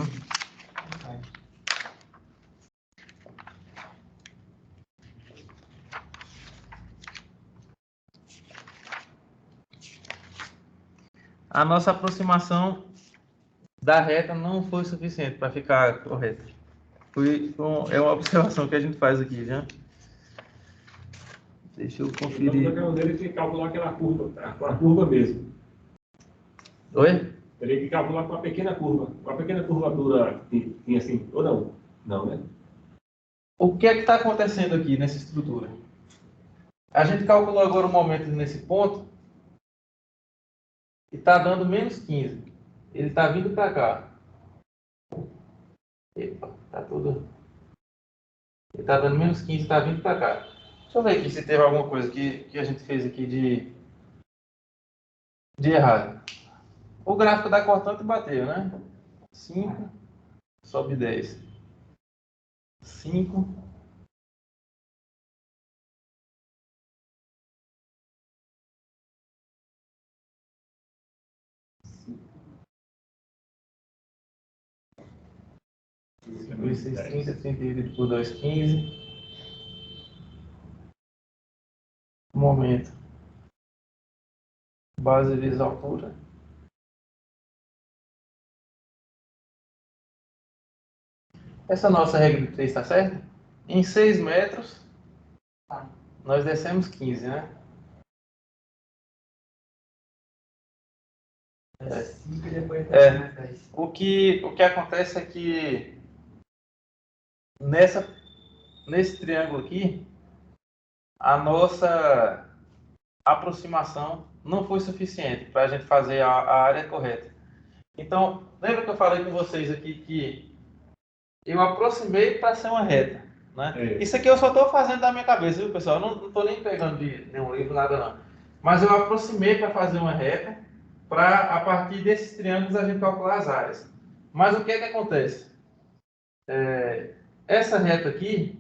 A nossa aproximação da reta não foi suficiente para ficar correta. É uma observação que a gente faz aqui, já. Deixa eu conferir. Então, ele tem que calcular aquela curva, com a curva mesmo. Oi? Teria que calcular com a pequena curva. Com a pequena curvatura que tinha assim, ou não? Não, né? O que é que está acontecendo aqui nessa estrutura? A gente calculou agora o momento nesse ponto e está dando menos 15. Ele está vindo para cá. Epa, tá tudo. Ele está dando menos 15, está vindo para cá. Deixa eu ver aqui se teve alguma coisa que a gente fez aqui de errado. O gráfico da cortante bateu, né? 5, sobe 10. 5. Esse 30 dividido por 2, 15. momento. Base vezes altura. Essa nossa regra de 3 está certa? Em 6 metros, nós descemos 15, né? Cinco e depois É. mais 10. O que acontece é que nesse triângulo aqui, a nossa aproximação não foi suficiente para a gente fazer a área correta. Então, lembra que eu falei com vocês aqui que eu aproximei para ser uma reta, né? É. Isso aqui eu só estou fazendo da minha cabeça, viu, pessoal? Eu não estou nem pegando de nenhum livro, nada não. Mas eu aproximei para fazer uma reta, para a partir desses triângulos a gente calcular as áreas. Mas o que é que acontece? Essa reta aqui,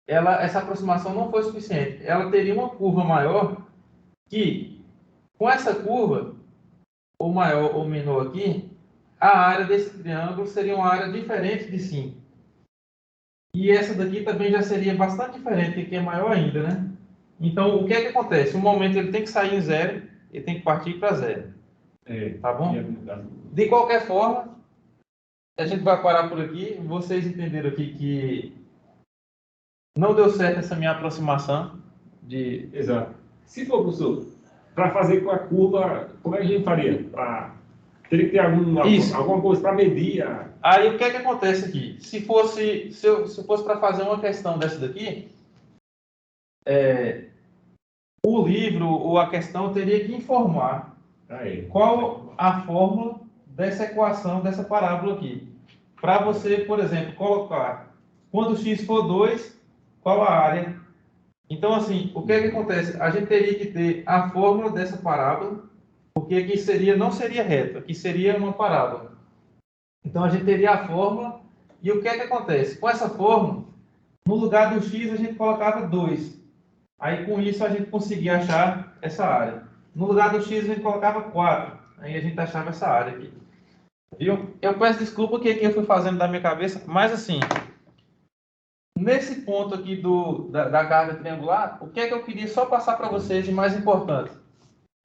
essa aproximação não foi suficiente. Ela teria uma curva maior que, com essa curva, ou maior ou menor aqui, a área desse triângulo seria uma área diferente de 5. E essa daqui também já seria bastante diferente, porque é maior ainda, né? Então, o que é que acontece? O momento ele tem que sair em 0, ele tem que partir para 0. Tá bom? De qualquer forma, a gente vai parar por aqui. Vocês entenderam aqui que não deu certo essa minha aproximação de... Exato. Se for, professor, para fazer com a curva, como é que a gente faria? Teria que ter alguma coisa para medir a... Aí o que é que acontece aqui? Se fosse para fazer uma questão dessa daqui, o livro ou a questão teria que informar qual a fórmula dessa equação, dessa parábola aqui. Para você, por exemplo, colocar quando x for 2, qual a área. Então, assim, o que é que acontece? A gente teria que ter a fórmula dessa parábola, porque aqui não seria reto, aqui seria uma parábola. Então, a gente teria a fórmula, e o que é que acontece? Com essa fórmula, no lugar do x, a gente colocava 2. Aí, com isso, a gente conseguia achar essa área. No lugar do x, a gente colocava 4. Aí, a gente achava essa área aqui. Viu? Eu peço desculpa que aqui eu fui fazendo da minha cabeça, mas assim, nesse ponto aqui da carga triangular, o que é que eu queria só passar para vocês de mais importante?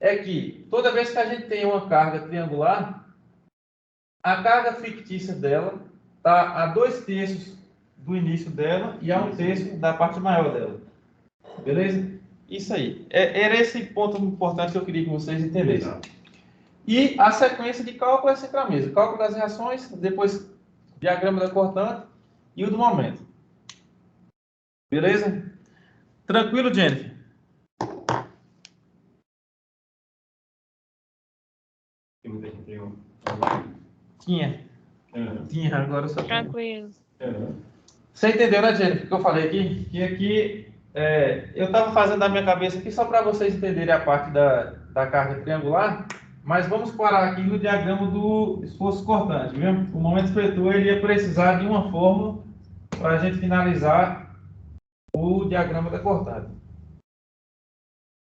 É que toda vez que a gente tem uma carga triangular, a carga fictícia dela está a 2/3 do início dela e a 1/3 da parte maior dela. Beleza? Isso aí. Era esse ponto importante que eu queria que vocês entendessem. E a sequência de cálculo é sempre a mesma. Cálculo das reações, depois diagrama da cortante e o do momento. Beleza? Tranquilo, Jennifer? Tinha. Tinha, agora só tem. Tranquilo. Você entendeu, né, Jennifer, o que eu falei aqui? Que aqui, eu estava fazendo da minha cabeça aqui só para vocês entenderem a parte da carga triangular, mas vamos parar aqui no diagrama do esforço cortante, viu? O momento espetor, ele ia precisar de uma fórmula para a gente finalizar o diagrama da cortante.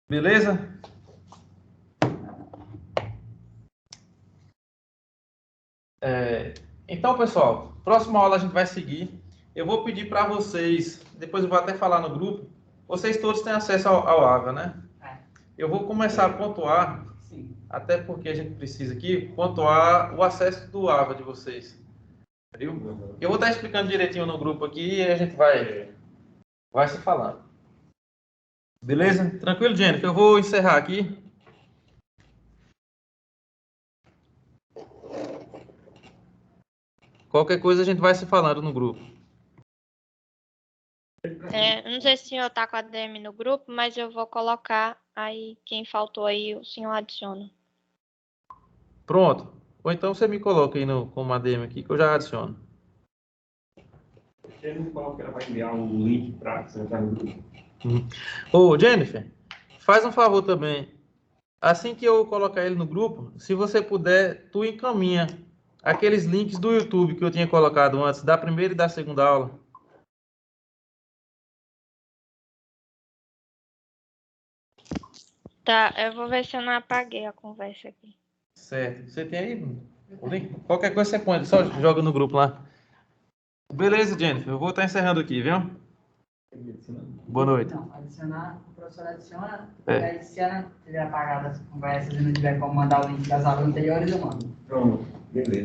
Beleza? Então, pessoal, próxima aula a gente vai seguir. Eu vou pedir para vocês, depois eu vou até falar no grupo, vocês todos têm acesso ao AVA, né? Eu vou começar a pontuar, até porque a gente precisa aqui, pontuar o acesso do AVA de vocês. Viu? Eu vou estar explicando direitinho no grupo aqui e a gente vai se falando. Beleza? Tranquilo, Jennifer? Eu vou encerrar aqui. Qualquer coisa a gente vai se falando no grupo. Não sei se o senhor está com a DM no grupo, mas eu vou colocar aí quem faltou aí, o senhor adiciona. Pronto. Ou então você me coloca aí como ADM aqui que eu já adiciono. Ele não fala que ela vai enviar um link para você entrar no grupo. Ô, Jennifer, faz um favor também. Assim que eu colocar ele no grupo, se você puder, tu encaminha aqueles links do YouTube que eu tinha colocado antes, da primeira e da segunda aula. Tá, eu vou ver se eu não apaguei a conversa aqui. Certo. Você tem aí o link? Qualquer coisa você põe, só joga no grupo lá. Beleza, Jennifer. Eu vou estar encerrando aqui, viu? Boa noite. Não, adicionar, o professor adiciona, É. e aí se ela tiver apagado as conversas e não tiver como mandar o link das aulas anteriores, eu mando. Pronto, beleza.